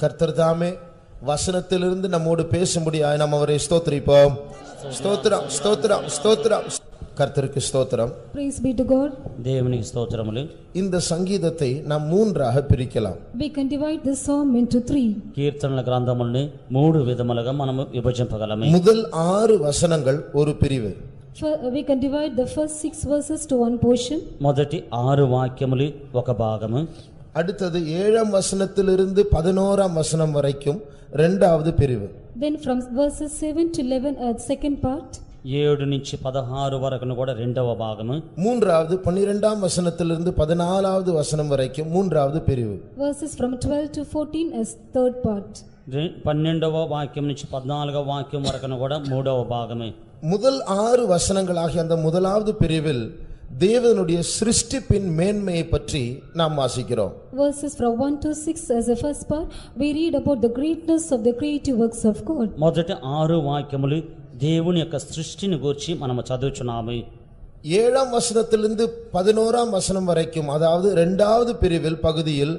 கர்த்தர் தாமே வசனத்திலிருந்து நம்மோடு பேசும்படியாய் நாம் அவரை ஸ்தோத்திரிப்போம். ஸ்தோத்திரம் ஸ்தோத்திரம் ஸ்தோத்திரம். கர்த்தருக்கு ஸ்தோத்திரம். Praise be to God. దేవునికి స్తోత్రములు. இந்த சங்கீதத்தை நாம் மூன்றாக பிரிக்கலாம். We can divide this psalm into 3. కీర్తనల గ్రంథముల్ని మూడు విధములుగా మనము విభజించగలము. முதல் 6 வசனங்கள் ஒரு பிரிவு. We can divide the first 6 verses to one portion. మొదటి 6 వాక్యములు ఒక భాగము. அடுத்தது 7ஆம் வசனத்திலிருந்து 11ஆம் வசனம் வரைக்கும் இரண்டாவது பிரிவு. Then from verses 7 to 11 second part. 7 నుంచి 16 వరకును కూడా రెండవ భాగము. மூன்றாவது 12ஆம் வசனத்திலிருந்து 14ஆவது வசனம் வரைக்கும் மூன்றாவது பிரிவு. Verses from 12 to 14 as third part. 12వ వాక్యం నుంచి 14వ వాక్యం వరకును కూడా మూడవ భాగమే. முதல் 6 வசனங்களாகிய அந்த முதலாவது பிரிவில் தேவனுடைய சிருஷ்டிப்பின் மேன்மையை பற்றி நாம் வாசிக்கிறோம். Verses from 1 to 6 as a first part we read about the greatness of the creative works of God. మొదటి 6 వాక్యములు దేవుని యొక్క సృష్టిని గురించి మనము చదువుచున్నాము. 7ஆம் வசனத்திலிருந்து 11ஆம் வசனம் வரைக்கும் அதாவது இரண்டாவது பிரிவில் பகுதியில்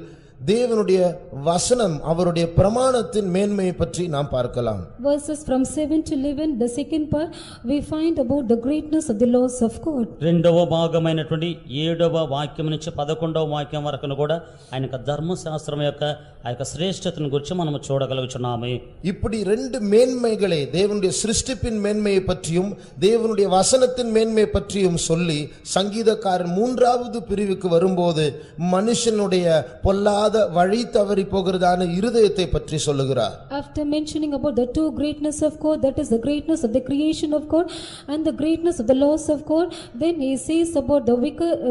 தேவனுடைய வசனம் அவருடைய பிரமாணத்தின் மேன்மையை பற்றி நாம் பார்க்கலாம். Verses from 7 to 11 the second part we find about the greatness of the laws of God. రెండవ భాగమైనటువంటి 7వ వాక్యం నుంచి 11వ వాక్యం వరకును కూడా ఆయన యొక్క ధర్మశాస్త్రం యొక్క ఆ యొక్క శ్రేష్టతను గురించి మనము చూడగలుగుచున్నాము. இப்படி ரெண்டு மேன்மைகளை தேவனுடைய சிருஷ்டிப்பின் மேன்மையை பற்றியும் தேவனுடைய வசனத்தின் மேன்மையை பற்றியும் சொல்லி சங்கீதக்காரன் மூன்றாவது பிரிவுக்கு வரும்போது மனுஷனுடைய பொல்லாத வழி தவறி போகிறதான இருதயத்தை பற்றி சொல்லுகிறார். After mentioning about the two greatness of God, that is the greatness of the creation of God and the greatness of the laws of God, then he says about the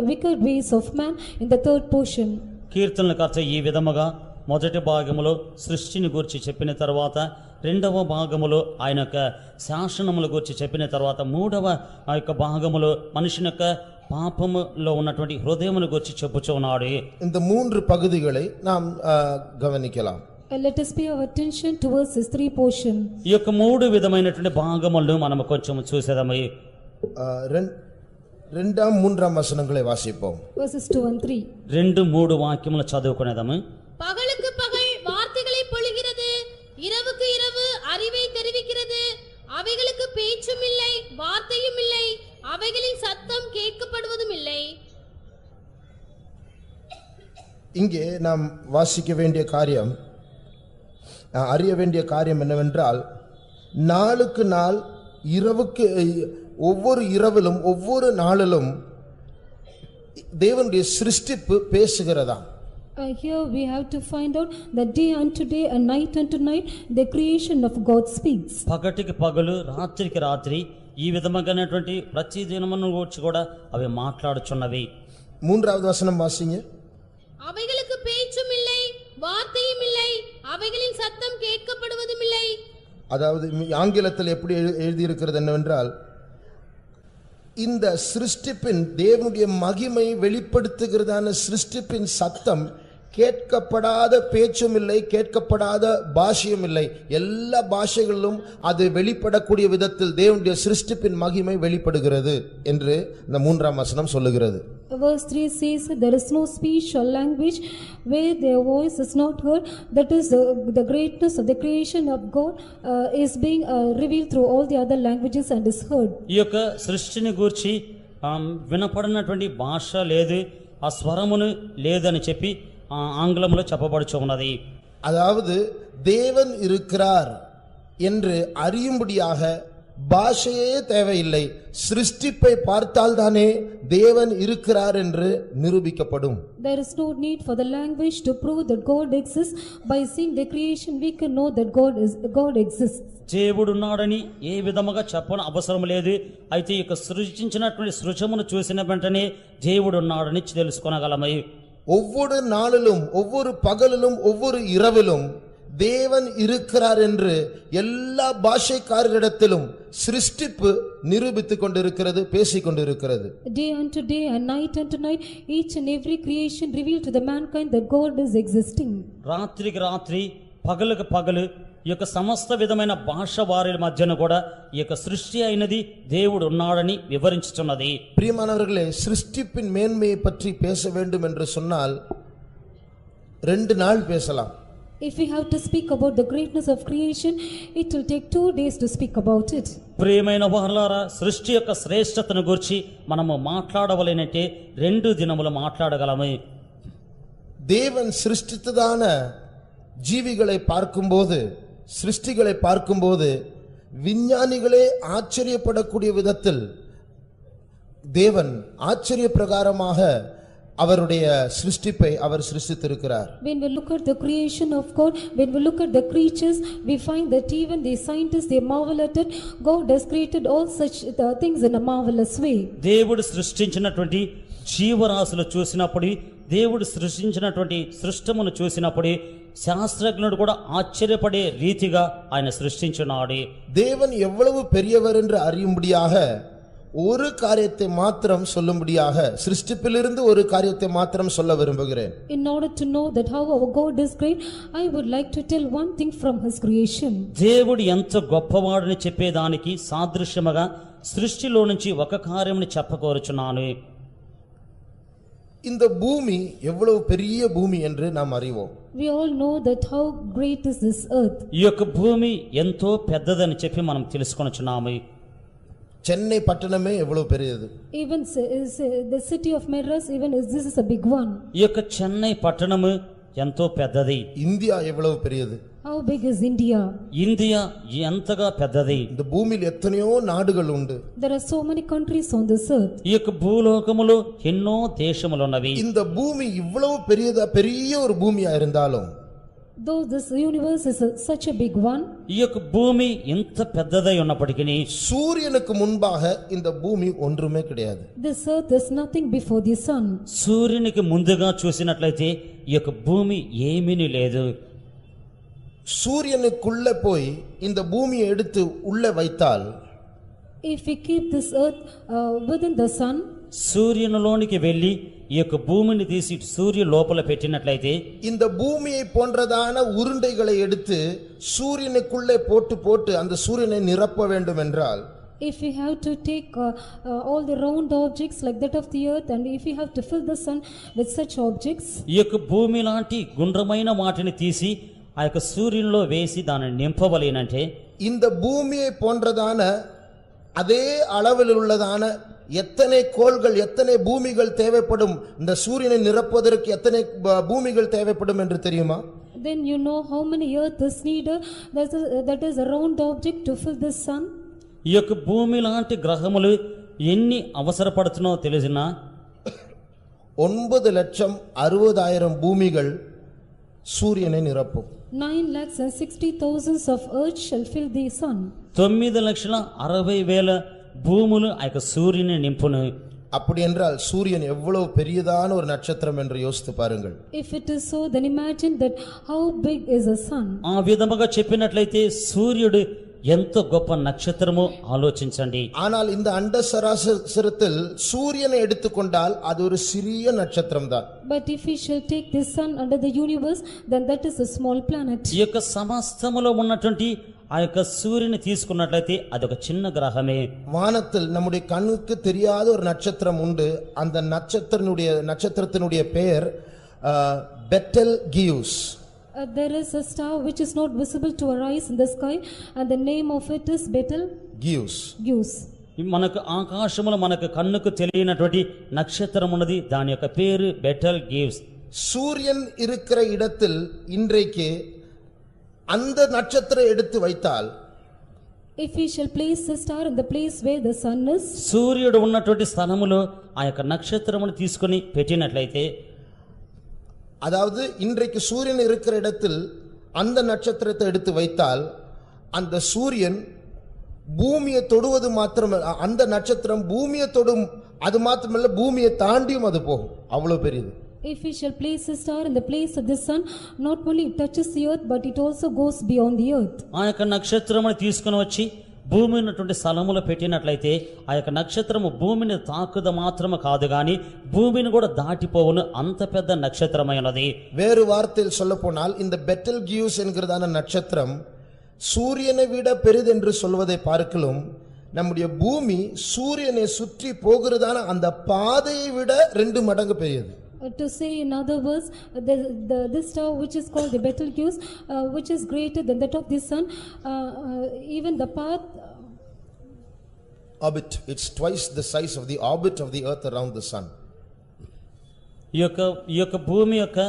wicked ways of man in the third portion. కీర్తనలకర్త ఈ విధముగా మొదటి భాగములో సృష్టిని గురించి చెప్పిన తర్వాత రెండవ భాగములో ఆయన యొక్క శాసనముల గురించి చెప్పిన తర్వాత మూడవ ఆ యొక్క భాగములో మనుషుని యొక్క పాపములో ఉన్నటువంటి హృదయమును గురించి చెప్పుచున్నాడు. இந்த மூன்று பகுதிகளை நாம் கவனிக்கலாம். Let us pay our attention towards this three portion. ఈ యొక్క మూడు విధమైనటువంటి భాగములను మనం కొంచెం చూసేదము. 2ஆம் 3ஆம் வசனங்களை வாசிப்போம். Verses 2 and 3. 2-3 వాక్యములు చదువుకునేదము. பகலுக்கு பகல் வார்த்தைகளை பொழிகிறது, இரவுக்கு இரவு அறிவை தெரிவிக்கிறது. அவைகளுக்கு பேச்சும் இல்லை, வார்த்தையும் இல்லை, அவைகளின் சத்தம் கேட்கப்படுவதும் இல்லை. இங்கே நாம் வாசிக்க வேண்டிய காரியம், அறிய வேண்டிய காரியம் என்னவென்றால், நாளுக்கு நாள் இரவுக்கு ஒவ்வொரு இரவிலும் ஒவ்வொரு நாளிலும் தேவனுடைய சிருஷ்டிப்பு பேசுகிறதா. Here we have to find out that day unto day and night unto night the creation of God speaks. పగటికి పగలు రాత్రికి రాత్రి ఈ విధమైనటువంటి ప్రతి దినమును గురించి కూడా అవి మాట్లాడుచున్నవి. 3வது வசனம் வாசிங்க. அவைகளுக்கு பேச்சும் இல்லை, வார்த்தையும் இல்லை, அவைகளின் சத்தம் கேட்கப்படுவதும் இல்லை. அதாவது ஆங்கிலத்தில் எப்படி எழுதி இருக்கிறது என்னவென்றால், இந்த சிருஷ்டிப்பின் தேவனுடைய மகிமை வெளிப்படுத்துகிறதான சிருஷ்டிப்பின் சத்தம் கேட்கப்படாத பேச்சும் இல்லை, கேட்கப்படாத பாஷையும் இல்லை. எல்லா பாஷைகளிலும் அது வெளிப்படக்கூடிய விதத்தில் தேவனுடைய சிருஷ்டிப்பின் மகிமை வெளிப்படுகிறது என்று இந்த 3ஆம் வசனம் சொல்லுகிறது. Verse 3 says there is no speech or language where their voice is not heard. That is the greatness of the creation of God is being revealed through all the other languages and is heard. ఈ యొక్క సృష్టిని గురించి వినపడినటువంటి భాష లేదు, ఆ స్వరమును లేదని చెప్పి ఆంగ్లంలో చెప్పబడుచు ఉన్నది. அதாவது தேவன் இருக்கிறார் என்று அறியும்படியாக பாஷையே தேவையில்லை, சிருஷ்டிப்பை பார்த்தால் தானே தேவன் இருக்கிறார் என்று நிரூபிக்கப்படும். There is no need for the language to prove that God exists. By seeing the creation we can know that God exists. దేవుడున్నాడని ఏ విధముగా చెప్పని అవసరం లేదు. అయితే ఇక సృష్టించినటువంటి సృజమును చూసిన వెంటనే దేవుడున్నాడని తెలుసుకొనగలము. ஒவ்வொரு நாளிலும் ஒவ்வொரு பகலிலும் ஒவ்வொரு இரவிலும் தேவன் இருக்கிறார் என்று எல்லா பாஷைக்காரரிடத்திலும் சிருஷ்டிப்பு நிரூபித்துக் கொண்டிருக்கிறது, பேசிக் கொண்டிருக்கிறது. Day unto day and night unto night each and every creation revealed to the mankind that God is existing. రాత్రికి రాత్రి పగలుకు పగలు ఈ యొక్క సమస్త విధమైన భాష వారి మధ్యన కూడా ఈ యొక్క సృష్టి అయినది దేవుడు ఉన్నాడని వివరించుచున్నది. பிரியமானவர்களே, சிருஷ்டிப்பின் மேன்மையை பற்றி பேச வேண்டும் என்று சொன்னால் 2 நாள் பேசலாம். If we have to speak about the greatness of creation, it will take 2 days to speak about it. ప్రియమైన వారలారా, సృష్టి యొక్క శ్రేష్టతను గురించి మనము మాట్లాడవలెనంటే 2 దినములు మాట్లాడగలము. தேவன் சிருஷ்டித்ததான ஜீவிகளை பார்க்கும்போது, சிருஷ்டிகளை பார்க்கும்போது விஞ்ஞானிகளே ஆச்சரியப்படக்கூடிய விதத்தில் தேவன் ஆச்சரிய பிரகாரமாக அவருடைய சிருஷ்டிப்பை அவர் சிருஷ்டித்திருக்கிறார். When we look at the creation of God, when we look at the creatures, we find that even the scientists, they marvel at it. God has created all such things in a marvelous way. దేవుడు సృష్టించినటువంటి జీవరాశులు చూసినప్పుడు, దేవుడు సృష్టించినటువంటి సృష్టమును చూసినప్పుడు శాస్త్రజ్ఞుడు కూడా ఆశ్చర్యపడే రీతిగా ఆయన సృష్టించున్నాడు. தேவன் எவ்வளவு பெரியவர் என்று அறியும்படியாக ஒரு காரியத்தை மாத்திரம் சொல்லும்படியாக சிருஷ்டிப்பிலிருந்து ஒரு காரியத்தை மாத்திரம் சொல்ல விரும்புகிறேன். In order to know that how our God is great, I would like to tell one thing from his creation. దేవుడు ఎంత గొప్పవాడని చెప్పేదానికి సాదృశ్యముగా సృష్టిలో నుంచి ఒక కార్యముని చెప్పకోరుచున్నాను. இந்த பூமி எவ்வளவு பெரிய பூமி என்று நாம் அறிவோம். We all know that how great is this earth. ఈ యొక్క భూమి ఎంతో పెద్దదని చెప్పి మనం తెలుసుకొనుచున్నాము. சென்னை பட்டணமே எவ்வளவு பெரியது. Even the city of Madras, even this is a big one. ఈ యొక్క చెన్నై పట్టణము ఎంతో పెద్దది. இந்தியா எவ்வளவு பெரியது. How big is India? India ఎంతగా పెద్దది. இந்த பூமியில் எத்தனையோ நாடுகள் உண்டு. There are so many countries on this earth. ఈ యొక్క భూలోకములో ఎన్నో దేశములు ఉన్నవి. இந்த பூமி இவ்வளவு பெரிய ஒரு பூமியா இருந்தாலும், though this universe is such a big one, ఈ యొక్క భూమి ఎంత పెద్దదై ఉన్నప్పటికీ சூரியனுக்கு முன்பாக இந்த பூமி ஒன்றுமே கிடையாது. this earth is nothing before the sun. సూర్యునికి ముందుగా చూసినట్లయితే ఈ యొక్క భూమి ఏమీ లేదు. சூரியனுக்குள்ள போய் இந்த பூமியை எடுத்து உள்ள வைத்தால், if we keep this earth within the sun, సూర్యునిలోనికి వెళ్ళి ఈ యొక్క భూమిని తీసి సూర్యు లోపల పెట్టినట్లయితే இந்த பூமியை போன்றதான உருண்டைகளை எடுத்து சூரியனுக்குள்ளே போட்டு அந்த சூரியனை நிரப்ப வேண்டும் என்றால், if we have to take all the round objects like that of the earth, and if we have to fill the sun with such objects, ఈ యొక్క భూమి లాంటి గుండ్రమైన వాటిని తీసి ఆ యొక్క సూర్యునిలో వేసి దానిని నింపవలేనంటే, இந்த பூமியை போன்றதான அதே அளவில் உள்ளதான எத்தனை கோள்கள், எத்தனை பூமிகள் தேவைப்படும், இந்த சூரியனை நிரப்புவதற்கு எத்தனை பூமிகள் தேவைப்படும் என்று தெரியுமா? then you know how many earth is needed, that is a round object to fill this sun. ఈ యొక్క భూమి లాంటి గ్రహములు ఎన్ని అవసరపడుతున్నో తెలిసినా 9,60,000 பூமிகள் சூரியனை நிரப்பும். 9,60,000 of earth shall fill the sun. 9,60,000 భూములు ఆ యొక్క సూర్యుని నింపును. அப்படி என்றால் சூரியன் எவ்வளவு பெரியதான ஒரு நட்சத்திரம் என்று யோசித்து பாருங்கள். If it is so, then imagine that how big is a sun. ఆ విధముగా చెప్పినట్లయితే సూర్యుడు ఎంత గొప్ప నక్షత్రమో ఆలోచించండి. ஆனால் இந்த அண்ட சராசரத்தில் சூரியனை எடுத்துக்கொண்டால் அது ஒரு சிறிய நட்சத்திரம் தான். But if we shall take this sun under the universe, then that is a small planet. ఈ యొక్క సమస్తములో ఉన్నటువంటి ఆ యొక్క సూర్యుని తీసుకున్నట్లయితే అదొక చిన్న గ్రహమే. வானத்தில் நம்முடைய கண்ணுக்கு தெரியாத ஒரு நட்சத்திரம் உண்டு. அந்த நட்சத்திரத்தினுடைய பெயர் petal கியூஸ். There is a star which is not visible to our eyes in the sky, and the name of it is Betelgeuse. మనకు ఆకాశములో మనకు కన్నుకు తెలియనటువంటి నక్షత్రం ఉన్నది, దాని యొక్క పేరు బెటల్ గీవ్స్. சூரியன் இருக்கிற இடத்தில் இன்றைக்கு அந்த நட்சத்திரம் எடுத்து வைத்தால், if we shall place the star in the place where the sun is, సూర్యుడు ఉన్నటువంటి స్థలములో ఆ యొక్క నక్షత్రమును తీసుకొని పెట్టినట్లయితే, அதாவது இன்றைக்கு சூரியன் இருக்கிற இடத்தில் அந்த நட்சத்திரத்தை எடுத்து வைத்தால், அந்த சூரியன் பூமியை தொடுவது மாத்திரமல்ல, அந்த நட்சத்திரம் பூமியை தொடும், அது மாத்திரமல்ல பூமியை தாண்டியும் அது போகும். அவ்வளவு பெரியது. if we shall place a star in the place of the sun, not only it touches the earth, but it also goes beyond the earth. ఆ యొక్క నక్షత్రమును తీసుకొని వచ్చి భూమి ఉన్నటువంటి స్థలములో పెట్టినట్లయితే ఆ యొక్క నక్షత్రము భూమిని తాకుద మాత్రమే కాదు గాని భూమిని కూడా దాటిపోవును, అంత పెద్ద నక్షత్రమైనది. வேறு வார்த்தையில் சொல்லப்போனால் இந்த பெட்டல்கியூஸ் என்கிறதான நட்சத்திரம் சூரியனை விட பெரிதென்று சொல்வதை பார்க்கலும், நம்முடைய பூமி சூரியனை சுற்றி போகிறதான அந்த பாதையை விட 2 மடங்கு பெரியது. To say in other words, this star which is called the Betelgeuse, which is greater than that of the sun, even the path. Orbit, it's twice the size of the orbit of the earth around the sun. ఈ యొక్క భూమి యొక్క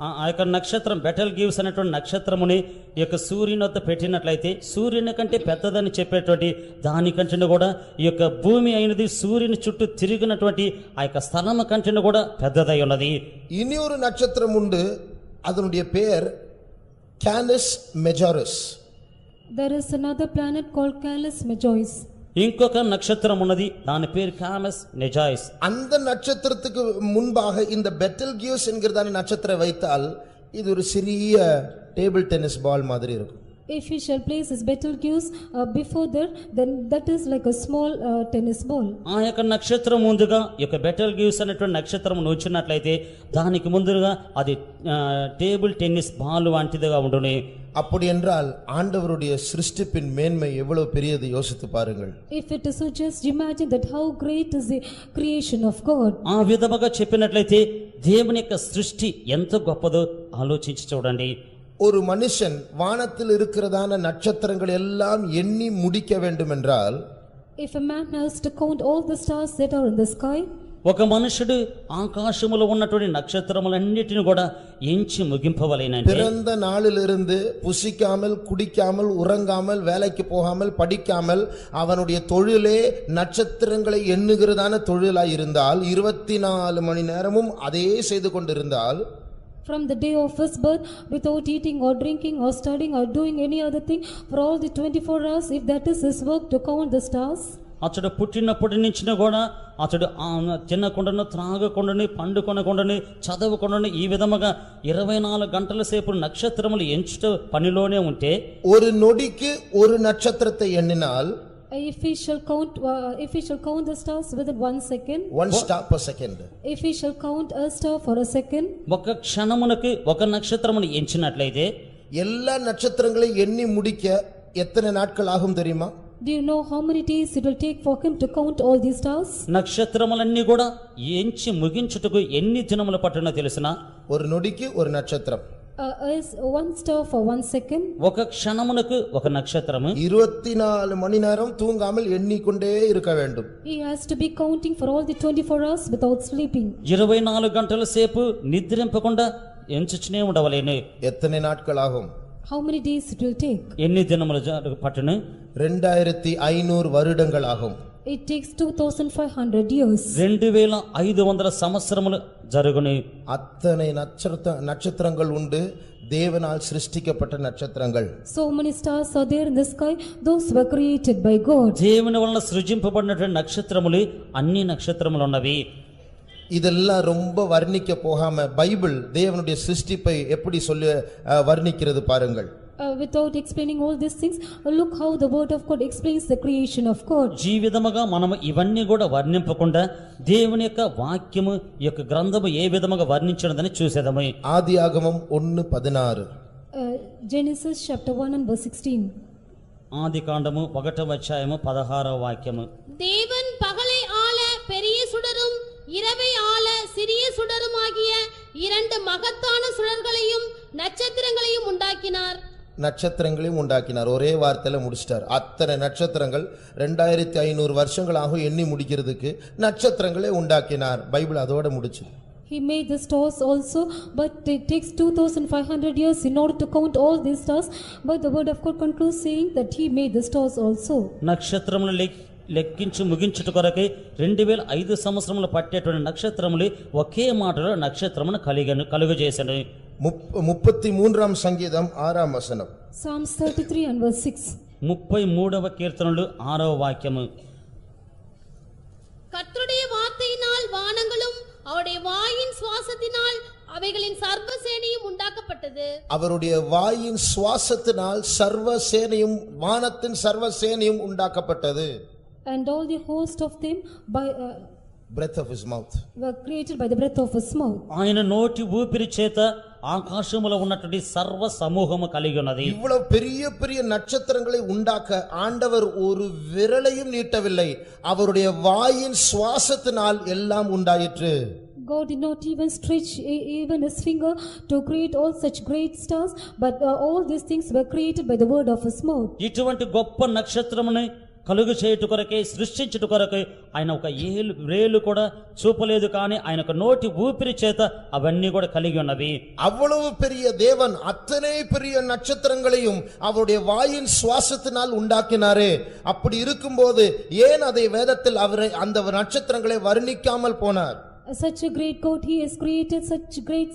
ఆ యొక్క నక్షత్రం బెటల్ gives అనేటువంటి నక్షత్రముని ఈ యొక్క సూర్యుని వద్ద పెట్టినట్లయితే సూర్యుని కంటే పెద్దదని చెప్పేటువంటి దానికంటే కూడా ఈ యొక్క భూమి అయినది సూర్యుని చుట్టూ తిరిగినటువంటి ఆ యొక్క స్థలము కంటే కూడా పెద్దదై ఉన్నది. இனி ஒரு நட்சத்திரம் உண்டு, அதனுடைய பெயர் Canis Majoris. There is another planet called Canis Majoris. ఇంకొక నక్షత్రం ఉన్నది, దాని పేరు కామస్ నెజాయిస్. அந்த நட்சத்திரத்துக்கு முன்பாக இந்த பெட்டல்கியூஸ் என்கிறதான நட்சத்திரம் வைத்தால் இது ஒரு சிறிய டேபிள் டென்னிஸ் பால் மாதிரி இருக்கும். If you shall place this Betelgeuse before there, then that is like a small tennis ball. ఆ యొక్క నక్షత్రం ముందుగా ఈ యొక్క బెటల్ గివ్స్ అనేటువంటి నక్షత్రం ఉంచినట్లయితే దానికి ముందుగా అది టేబుల్ టెన్నిస్ బాల్ వంటిదిగా ఉండును. அப்படி என்றால் ஆண்டவருடைய சிருஷ்டிப்பின் மேன்மை எவ்வளவு பெரியது யோசித்து பாருங்கள். If it is so, just imagine that how great is the creation of God. ఆ విధముగా చెప్పినట్లయితే దేవుని యొక్క సృష్టి ఎంత గొప్పదో ఆలోచించి చూడండి. ஒரு மனுஷன் வானத்தில் இருக்கிறதான நட்சத்திரங்கள் எல்லாம் எண்ணி முடிக்க வேண்டும் என்றால், If a man has to count all the stars that are in the sky, ఒక మనుషుడు ఆకాశములో ఉన్నటువంటి నక్షత్రములన్నిటిని కూడా ఎంచి ముగింపవలెనంటే பிறந்த நாளிலிருந்து புசிக்காமல் குடிக்காமல் உறங்காமல் வேலைக்கு போகாமல் படிக்காமல் அவனுடைய தொழிலே நட்சத்திரங்களை எண்ணுகிறதான தொழிலாய் இருந்தால் 24 மணி நேரமும் அதே செய்து கொண்டிருந்தால், from the day of his birth, without eating or drinking or studying or doing any other thing for all the 24 hours, if that is his work to count the stars, అతడు పుట్టినప్పటి నుంచి కూడా అతడు తినకుండాను త్రాగకుండాను పండుకొనకుండాను చదవకుండాను ఈ విధముగా 24 గంటల సేపు నక్షత్రములు ఎంచుట పనిలోనే ఉంటే, ஒரு நொடிக்கு ஒரு நட்சத்திரத்தை எண்ணினால், if he shall count the stars within 1 second, one star per second, if he shall count a star for a second, ఒక క్షణమునకు ఒక నక్షత్రమును ఎంచినట్లయితే எல்லா நட்சத்திரங்களையும் எண்ணி முடிக்க எத்தனை நாட்கள் ஆகும் தெரியுமா? do you know how many days it will take for him to count all these stars? నక్షత్రములన్నీ కూడా ఎంచి ముగించుటకు ఎన్ని దినములు పట్టునో తెలుసునా? ஒரு நொடிக்கு ஒரு நட்சத்திரம், Is 1 star for 1 second. ఒక క్షణమునకు ఒక నక్షత్రము 24 மணி நேரம் தூங்காமல் எண்ணிக்கொண்டே இருக்க வேண்டும். He has to be counting for all the 24 hours without sleeping. 24 గంటల సేపు నిద్రింపకుండా ఎంచుచునే ఉండవలేను. எத்தனை நாட்கள் ஆகும்? How many days it will take? ఎన్ని దినములు పట్టును? 2500 வருடங்கள் ஆகும். It takes 2500 years. 2500 సంవత్సరములు జరుగును. அத்தனை நட்சத்திரங்கள் உண்டு, தேவனால் சிருஷ்டிக்கப்பட்ட நட்சத்திரங்கள். So many stars are there in the sky, those were created by God. దేవుని వలన సృజింపబడినటువంటి నక్షత్రములు అన్ని నక్షత్రములు ఉన్నవి. இதெல்லாம் ரொம்ப வர்ணிக்க போகாம பைபிள் தேவனுடைய சிருஷ்டிப்பை எப்படி சொல்லி வர்ணிக்கிறது பாருங்கள். Without explaining all these things, look how the word of God explains the creation of God. జీవితముగా మనము ఇవన్నీ కూడా వర్ణింపకుండా దేవుని యొక్క వాక్యము ఈ యొక్క గ్రంథము ఏ విధముగా వర్ణించినదని చూసేదము. ஆதியாகமம் 1:16. Genesis chapter 1 and verse 16. ఆది కాండము 1వ అధ్యాయము 16వ వాక్యము. தேவன் பகலை ஆள பெரிய சுடரும் இரவை ஆள சிறிய சுடருமாகிய 2 மகத்தான சுடர்களையும் நட்சத்திரங்களையும் உண்டாக்கினார். நட்சத்திரங்களையும் உண்டாக்கினார். ஒரே வார்த்தையில முடிச்சிட்டார். அத்தனை நட்சத்திரங்கள் 2500 வருஷங்களாக எண்ணி முடிக்கிறதுக்கு நட்சத்திரங்களை உண்டாக்கினார். பைபிள் அதோட முடிச்சு. He made the stars also, but it takes 2500 years in order to count all these stars. But the word of God concludes saying that he made the stars also. నక్షత్రములు లెక్కించి ముగించుట కొరకై 2005 సంవత్సరములు పట్టేటువంటి నక్షత్రములు ఒకే మాటలో నక్షత్రమును కలుగజేసెను. 33వ సంగీతం 6వ వచనం. Psalms 33 and verse 6. 33వ కీర్తనలు 6వ వాక్యము. கர்த்தருடைய வார்த்தையினால் வானங்களும் அவருடைய வாயின் சுவாசத்தினால் அவைகளின் சர்வ சேனையும் உண்டாக்கப்பட்டது. அவருடைய வாயின் சுவாசத்தினால் சர்வ சேனையும் வானத்தின் சர்வ சேனையும் உண்டாக்கப்பட்டது. And all the host of them by breath of his mouth were created by the breath of his mouth. ఆయన నోటి ఊపిరి చేత ఆకాశములో ఉన్నటువంటి సర్వ సమూహము కలిగి ఉన్నది. இவ்வளவு பெரிய பெரிய நட்சத்திரங்களை உண்டாக்க ஆண்டவர் ஒரு விரலையும் நீட்டவில்லை. அவருடைய வாயின் சுவாசத்தினால் எல்லாம் உண்டாயிற்று. God did not even stretch even his finger to create all such great stars, but all these things were created by the word of his mouth. ఇటువంటి గొప్ప నక్షత్రముని కలుగు చేయుట కొరకే సృష్టించుట కొరకే ఆయన ఒక రేలు కూడా చూపలేదు, కానీ ఆయన ఒక నోటి ఊపిరి చేత అవన్నీ కూడా కలిగి ఉన్నవి. அவ்வளவு பெரிய தேவன் அத்தனை பெரிய நட்சத்திரங்களையும் அவருடைய வாயின் சுவாசத்தினால் உண்டாக்கினாரே. அப்படி இருக்கும்போது ஏன் அதை வேதத்தில் அவரை அந்த நட்சத்திரங்களை வர்ணிக்காமல் போனார்? Such a great God, he has created such great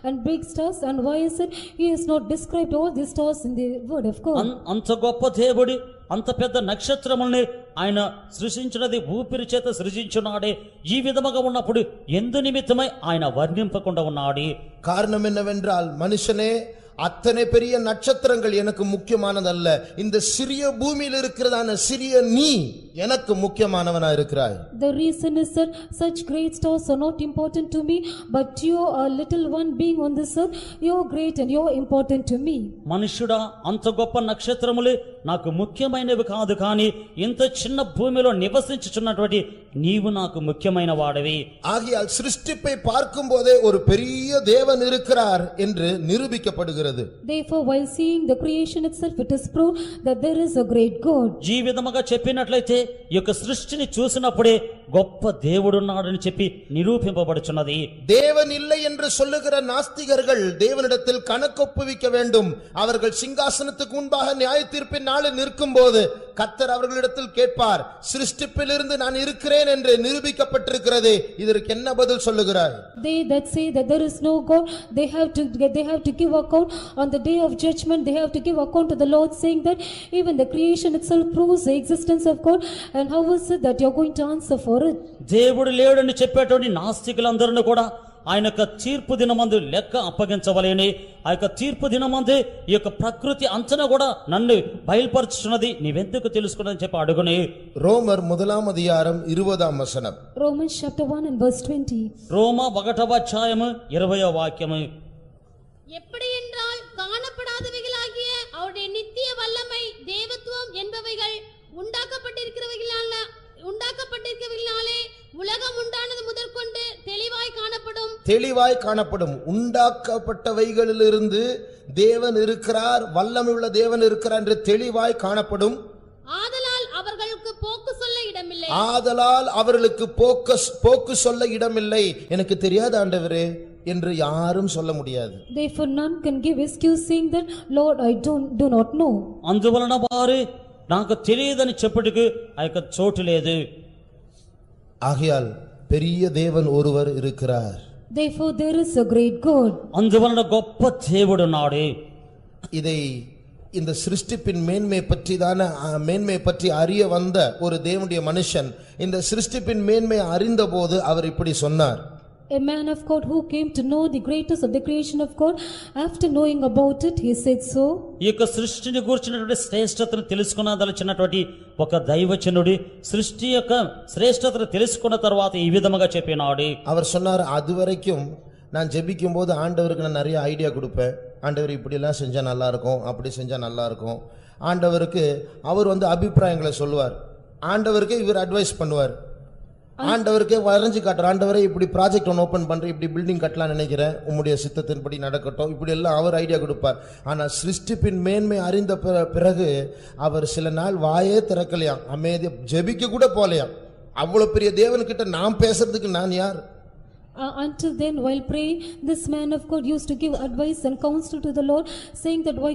and big stars, and why is it he has not described all these stars in the word of God? అంత గొప్ప దేవుడి అంత పెద్ద నక్షత్రముల్ని ఆయన సృష్టించినది ఊపిరి చేత సృజించున్నాడే. ఈ విధముగా ఉన్నప్పుడు ఎందు నిమిత్తమై ఆయన వర్ణింపకుండా ఉన్నాడు? காரணம் என்னவென்றால், மனுஷனே, அத்தனை பெரிய நட்சத்திரங்கள் எனக்கு முக்கியமானதல்ல, இந்த சிறிய பூமியில் இருக்கிறதான சிறிய நீ எனக்கு முக்கியமானவனா இருக்கிறாய். The reason is that such great stars are not important to me, but you are little one being on this earth, you are great and you are important to me. మనుషుడా, అంత గొప్ప నక్షత్రములు నాకు ముఖ్యమైనవి కాదు, కానీ ఇంత చిన్న భూమిలో నివసించుచున్నటువంటి నీవు నాకు ముఖ్యమైన వాడివి. ஆகையால் சிருஷ்டிப்பை பார்க்கும் போதே ஒரு பெரிய தேவன் இருக்கிறார் என்று நிரூபிக்கப்படுகிறது. Therefore, while seeing the creation itself, it is proved that there is a great God. ఈ విధముగా చెప్పినట్లయితే ఈ యొక్క సృష్టిని చూసినప్పుడే గొప్ప దేవుడున్నాడని చెప్పి నిరూపింపబడుచున్నది. தேவன் இல்லை என்று சொல்லுகிற நாஸ்திகர்கள் தேவனிடத்தில் கணக்கொப்புவிக்க வேண்டும். அவர்கள் சிங்காசனத்துக்கு முன்பாக நியாய தீர்ப்பின் நாளில் நிற்கும் போது கர்த்தர் அவர்களிடத்தில் கேட்பார், சிருஷ்டிப்பிலிருந்து நான் இருக்கிறேன் என்று நிரூபிக்கப்பட்டிருக்கிறது, இதற்கு என்ன பதில் சொல்லுகிறாய்? They that say that there is no God, they have to give account on the day of judgment. They have to give account to the Lord, saying that even the creation itself proves the existence of God, and how is it that you are going to answer for it? దేవుడు లేడని చెప్పేటువంటి నాస్తికులందరిని కూడా ఆయన యొక్క తీర్పు దినమందు లెక్క అప్పగించవలేని, ఆ యొక్క తీర్పు దినమందు ఈ యొక్క ప్రకృతి అంచనా కూడా నన్ను బయలుపరుచున్నది, నీవెందుకు తెలుసుకున్నదని చెప్పి అడుగుని. ரோமர் 1 அதிகாரம் 20 வசனம். Romans chapter 1 and verse 20. రోమా 1వ అధ్యాయము 20వ వాక్యము. எப்படி என்றால், காணப்படாதவைகளாகிய அவருடைய நித்திய வல்லமை, தேவத்துவம் என்பவைகள் உண்டாக்கப்பட்டிருக்கிறவைகளாலே உலகம் உண்டானது முதற்கொண்டு தெளிவாய் காணப்படும். உண்டாக்கப்பட்டவைகளிலிருந்து தேவன் இருக்கிறார், வல்லமையுள்ள தேவன் இருக்கிறார் என்று தெளிவாய் காணப்படும். ஆதலால் அவர்களுக்கு போக்கு சொல்ல இடமில்லை. எனக்கு தெரியாத ஆண்டவரே என்று யாரும் சொல்ல முடியாது. Therefore none can give excuse saying that, Lord, I do not know. అందువలన వారు నాకు తెలియదని చెప్పుటకు ఆ యొక్క చోటు లేదు. ஆகையால் பெரிய தேவன் ஒருவர் இருக்கிறார். Therefore there is a great God. అందువలన గొప్ప దేవుడు ఉన్నాడు. இதை இந்த சிருஷ்டிப்பின் மேன்மை பற்றி அறிய வந்த ஒரு தேவனுடைய மனுஷன் இந்த சிருஷ்டிப்பின் மேன்மை அறிந்த போது அவர் இப்படி சொன்னார். A man of God who came to know the greatness of the creation of God, after knowing about it, he said so. ఈ యొక్క సృష్టిని గురించినటువంటి శ్రేష్టతను తెలుసుకున్నదలచినటువంటి ఒక దైవజనుడి సృష్టి యొక్క శ్రేష్టతను తెలుసుకున్న తర్వాత ఈ విధముగా చెప్పినాడు. அவர் சொன்னார், அதுவரைக்கும் நான் ஜெபிக்கும் போது ஆண்டவருக்கு நான் நிறைய ஐடியா கொடுப்பேன். ஆண்டவர் இப்படிலாம் செஞ்சா நல்லா இருக்கும், அப்படி செஞ்சா நல்லா இருக்கும். ஆண்டவருக்கு அவர் அபிப்பிராயங்களை சொல்லுவார். ஆண்டவருக்கு இவர் அட்வைஸ் பண்ணுவார். ஆண்டவருக்கே வரைஞ்சு காட்டுற, ஆண்டவரே இப்படி ப்ராஜெக்ட் ஒன்று ஓபன் பண்றேன், இப்படி பில்டிங் கட்டலாம் நினைக்கிறேன், உம்முடைய சித்தத்தின்படி நடக்கட்டும், இப்படி எல்லாம் அவர் ஐடியா கொடுப்பார். ஆனா சிருஷ்டிப்பின் மேன்மை அறிந்த பிறகு அவர் சில நாள் வாயே திறக்கலையாம், அமைதியா ஜெபிக்க கூட போலையாம். அவ்வளவு பெரிய தேவன்கிட்ட நாம் பேசுறதுக்கு நான் யார்? Until then, while praying, this man of God used to give advice and counsel to the Lord, saying that why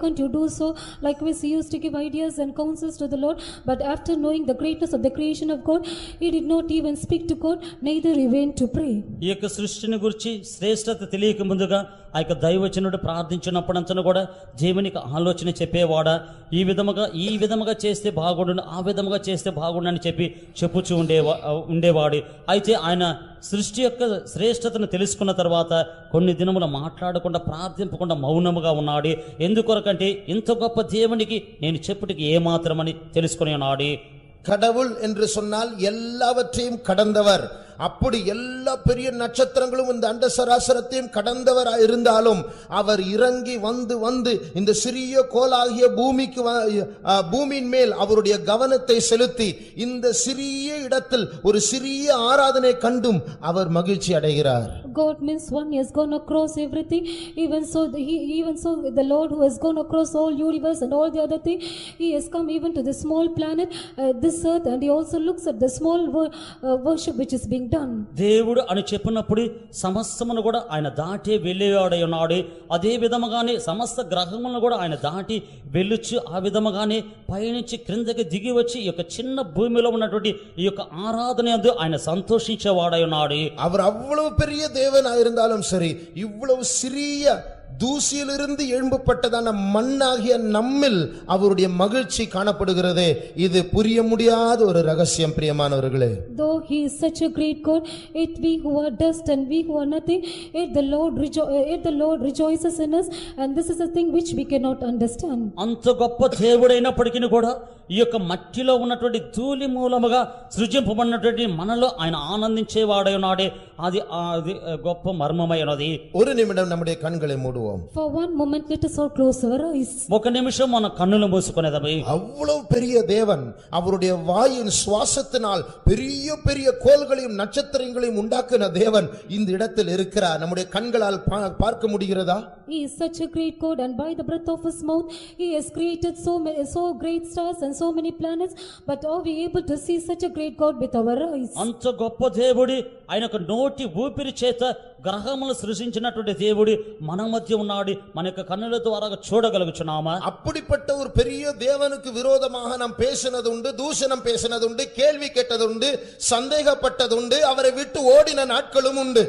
can't you do so? Likewise, he used to give ideas and counsels to the Lord. But after knowing the greatness of the creation of God, he did not even speak to God, neither he went to pray. ఈ యొక్క సృష్టిని గురించి శ్రేష్టత తెలియక ముందుగా ఆ యొక్క దైవజనుడు ప్రార్థించినప్పుడంతా కూడా దేవునికి ఆలోచన చెప్పేవాడా, ఈ విధముగా చేస్తే బాగుండు, ఆ విధముగా చేస్తే బాగుండు అని చెప్పుచూ ఉండేవాడు. అయితే ఆయన సృష్టి యొక్క శ్రేష్టతను తెలుసుకున్న తర్వాత కొన్ని దినములు మాట్లాడకుండా ప్రార్థింపకుండా మౌనముగా ఉన్నాడు. ఎందుకొరకంటే ఇంత గొప్ప దేవునికి నేను చెప్పుటికి ఏమాత్రమని తెలుసుకుని ఉన్నాడు. கடவுள் என்று சொன்னால் எல்லாவற்றையும் கடந்தவர். அப்படி எல்லா பெரிய நட்சத்திரங்களும் இந்த அண்ட சராசரத்தையும் கடந்தவராய் இருந்தாலும் அவர் இறங்கி வந்து இந்த சிறிய கோலாகிய பூமியின் மேல் அவருடைய கவனத்தை செலுத்தி இந்த சிறிய இடத்தில் ஒரு சிறிய ஆராதனை கண்டும் அவர் மகிழ்ச்சி அடைகிறார். God means one has gone across everything, even so the Lord who has gone across all universe and all the other thing, he has come even to the small planet, this earth, and he also looks at the small worship which is being done. దేవుడు అని చెప్పినప్పుడు సమస్తమును కూడా ఆయన దాటి వెళ్ళేవాడై ఉన్నాడు. అదే విధముగానే సమస్త గ్రహములను కూడా ఆయన దాటి వెళ్ళొచ్చు. ఆ విధముగానే పైనుంచి క్రిందకి దిగి వచ్చి ఈ యొక్క చిన్న భూమిలో ఉన్నటువంటి ఈ యొక్క ఆరాధన యందు ఆయన సంతోషించేవాడై ఉన్నాడు. அவர் அவ்வளவு பெரிய தேவனாய் இருந்தாலும் சரி, இவ்வளவு சிறிய தூசியிலிருந்து எழும்பப்பட்டதான மண்ணாகிய நம்மில் அவருடைய மகிழ்ச்சி காணப்படுகிறதே, இது புரிய முடியாத ஒரு ரகசியம். பிரியமானவர்களே, though he is such a great God, yet we who are dust and we who are nothing, yet the Lord rejoices in us, and this is a thing which we cannot understand. అంత గొప్ప దేవుడైనప్పటికీ కూడా ఈ యొక్క మట్టిలో ఉన్నటువంటి ధూళి మూలముగా సృజింపబడినటువంటి మనలో ఆయన ఆనందించేవాడై ఉన్నాడే, అది గొప్ప మర్మమై ఉన్నది. ஒரு நிமிடம் நம்முடைய கண்களை மூடுவோம். For one moment let us all close our eyes. ఒక నిమిషం మన కన్నులు మూసుకునేదమే. அவ்வளவு பெரிய தேவன் அவருடைய வாயின் சுவாசத்தினால் பெரிய பெரிய கோள்களையும் நட்சத்திரங்களையும் உண்டாக்கின தேவன் இந்த இடத்தில் இருக்கிறார். நம்முடைய கண்களால் பார்க்க முடிகிறதா? He is such a great God, and by the breath of his mouth he has created so great stars and so many planets, but are we able to see such a great God with our eyes? అంత గొప్ప దేవుడి ఆయనకు నోటి ఊపిరి చేత గ్రహములు సృజించినటువంటి దేవుడి మన మధ్య ఉన్నాడు. మన యొక్క కన్నుల ద్వారా చూడగలుగుచున్నామా? அப்படிப்பட்ட ஒரு பெரிய தேவனுக்கு விரோதமாக நாம் பேசினது உண்டு, தூஷணம் பேசினது உண்டு, கேள்வி கேட்டது உண்டு, சந்தேகப்பட்டது உண்டு, அவரை விட்டு ஓடின நாட்களும் உண்டு.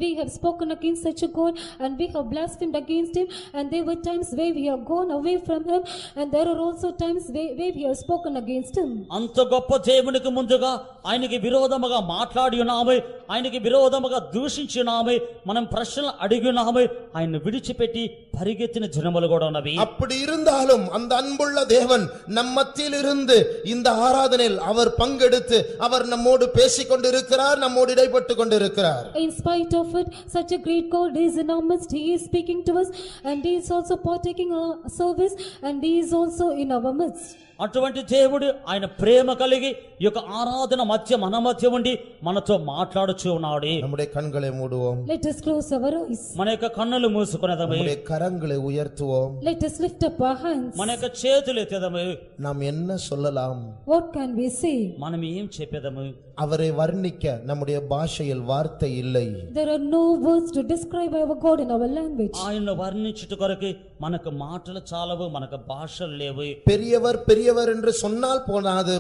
We have spoken against such a God, and we have blasphemed against him, and there were times where we have gone away from him, and there are also times where we have spoken against him. అంత గొప్ప దేవునికి ముందుగా ఆయనకి విరోధముగా మాట్లాడి ఉన్నాము, ఆయనకి విరోధముగా దూషించి ఉన్నాము, మనం ప్రశ్నలు అడిగి ఉన్నాము, ఆయన విడిచిపెట్టి పరిగెత్తిన జనములు కూడా ఉన్నవి. அப்படி இருந்தாலும் அந்த அன்புள்ள தேவன் நம் மத்தியில் இருந்து இந்த ஆராதனையில் அவர் பங்கெடுத்து அவர் நம்மோடு பேசிக் கொண்டிருக்கிறார், நம்மோடு இடைப்பட்டு கொண்டிருக்கிறார். In spite of it, such a great God is in our midst. He is speaking to us, and he is also partaking our service, and he is also in our midst. అటువంటి దేవుడు ఆయన ప్రేమ కలిగి ఈ యొక్క ఆరాధన మధ్య మన మధ్య ఉండి మనతో మాట్లాడుచూ ఉన్నాడు. நம்முடைய கண்களை மூடுவோம். Let us close our eyes. మన యొక్క కన్నులు మూసుకునేదమే. நம்முடைய கரங்களை உயர்த்துவோம். Let us lift up our hands. మన యొక్క చేతులు ఎత్తేదమే. நாம் என்ன சொல்லலாம்? What can we say? మనం ఏం చెప్పేదము? அவரை வர்ணிக்க நம்முடைய பாஷையில் வார்த்தை இல்லை. There are no words to describe our God in our language. ఆయనను వర్ణించుట కొరకు మనకు మాటలు చాలవు, మనకు భాషలు లేవు. பெரியவர் பெரியவர் என்று சொன்னால்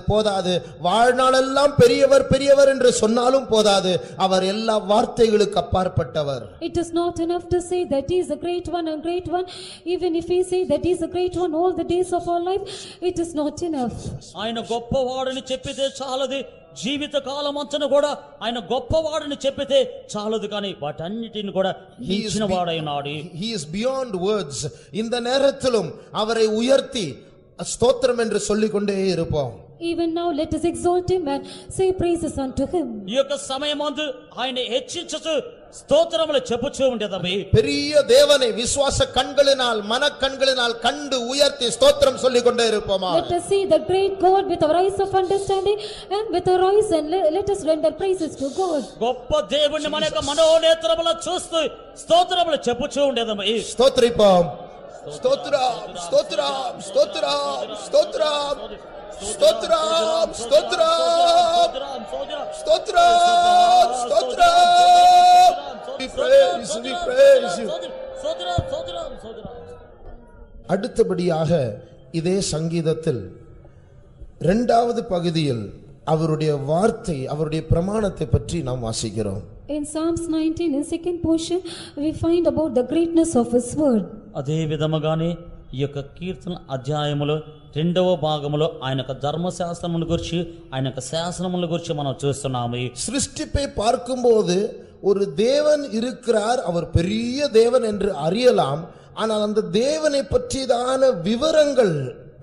போதாது, வாழ்நாளெல்லாம் பெரியவர் பெரியவர் என்று சொன்னாலும் போதாது, அவர் எல்லா வார்த்தைகளுக்கு அப்பாற்பட்டவர். It is not enough to say that he is a great one and great one. Even if we say that he is a great one all the days of our life, it is not enough. ఆయన గొప్పవాడని చెప్పితే చాలదు, జీవిత కాలం అంతను కూడా ఆయన గొప్పవాడని చెప్పితే చాలదు, కానీ వాటన్నిటిని కూడా మించిన వాడైనాడు. He is beyond words. இந்த நேரத்திலும் அவரை உயர்த்தி ஸ்தோத்திரம் என்று சொல்லிக் கொண்டே இருப்போம். Even now let us exalt him and say praises unto him. ఈ యొక్క సమయమందు ఆయన హెచ్చించుచు స్తోత్రములు చెప్పుచూ ఉండేదమే. பெரிய தேவனை விசுவாச கண்களினால் மனக்கண்களினால் கண்டு உயர்த்தி ஸ்தோத்திரம் சொல்லிக் கொண்டே இருப்போமா? Let us see the great God with our eyes of understanding and with our eyes, and let us render praises to God. గొప్ప దేవుని మన యొక్క మనోనేత్రములు చూస్తూ స్తోత్రములు చెప్పుచూ ఉండేదమే. ஸ்தோத்திரிப்போம். ஸ்தோத்திரம் ஸ்தோத்திரம் ஸ்தோத்திரம் ஸ்தோத்திரம் ஸ்தோத்திரம் ஸ்தோத்திரம் ஸ்தோத்திரம் ஸ்தோத்திரம். We praise you. அடுத்தபடியாக இதே சங்கீதத்தில் இரண்டாவது பகுதியில் அவருடைய வார்த்தை, அவருடைய பிரமாணத்தை பற்றி நாம் வாசிக்கிறோம். In Psalms 19 in second portion we find about the greatness of his word. అదే విధముగానే ఈ యొక్క కీర్తన అధ్యాయములో రెండవ భాగములో ఆయన యొక్క ధర్మశాస్త్రముల గురించి, ఆయన యొక్క శాసనముల గురించి మనం చూస్తున్నాము. சிருஷ்டிப்பை பார்க்கும்போது ஒரு தேவன் இருக்கிறார், அவர் பெரிய தேவன் என்று அறியலாம். ஆனால் அந்த தேவனை பற்றியதான விவரங்கள்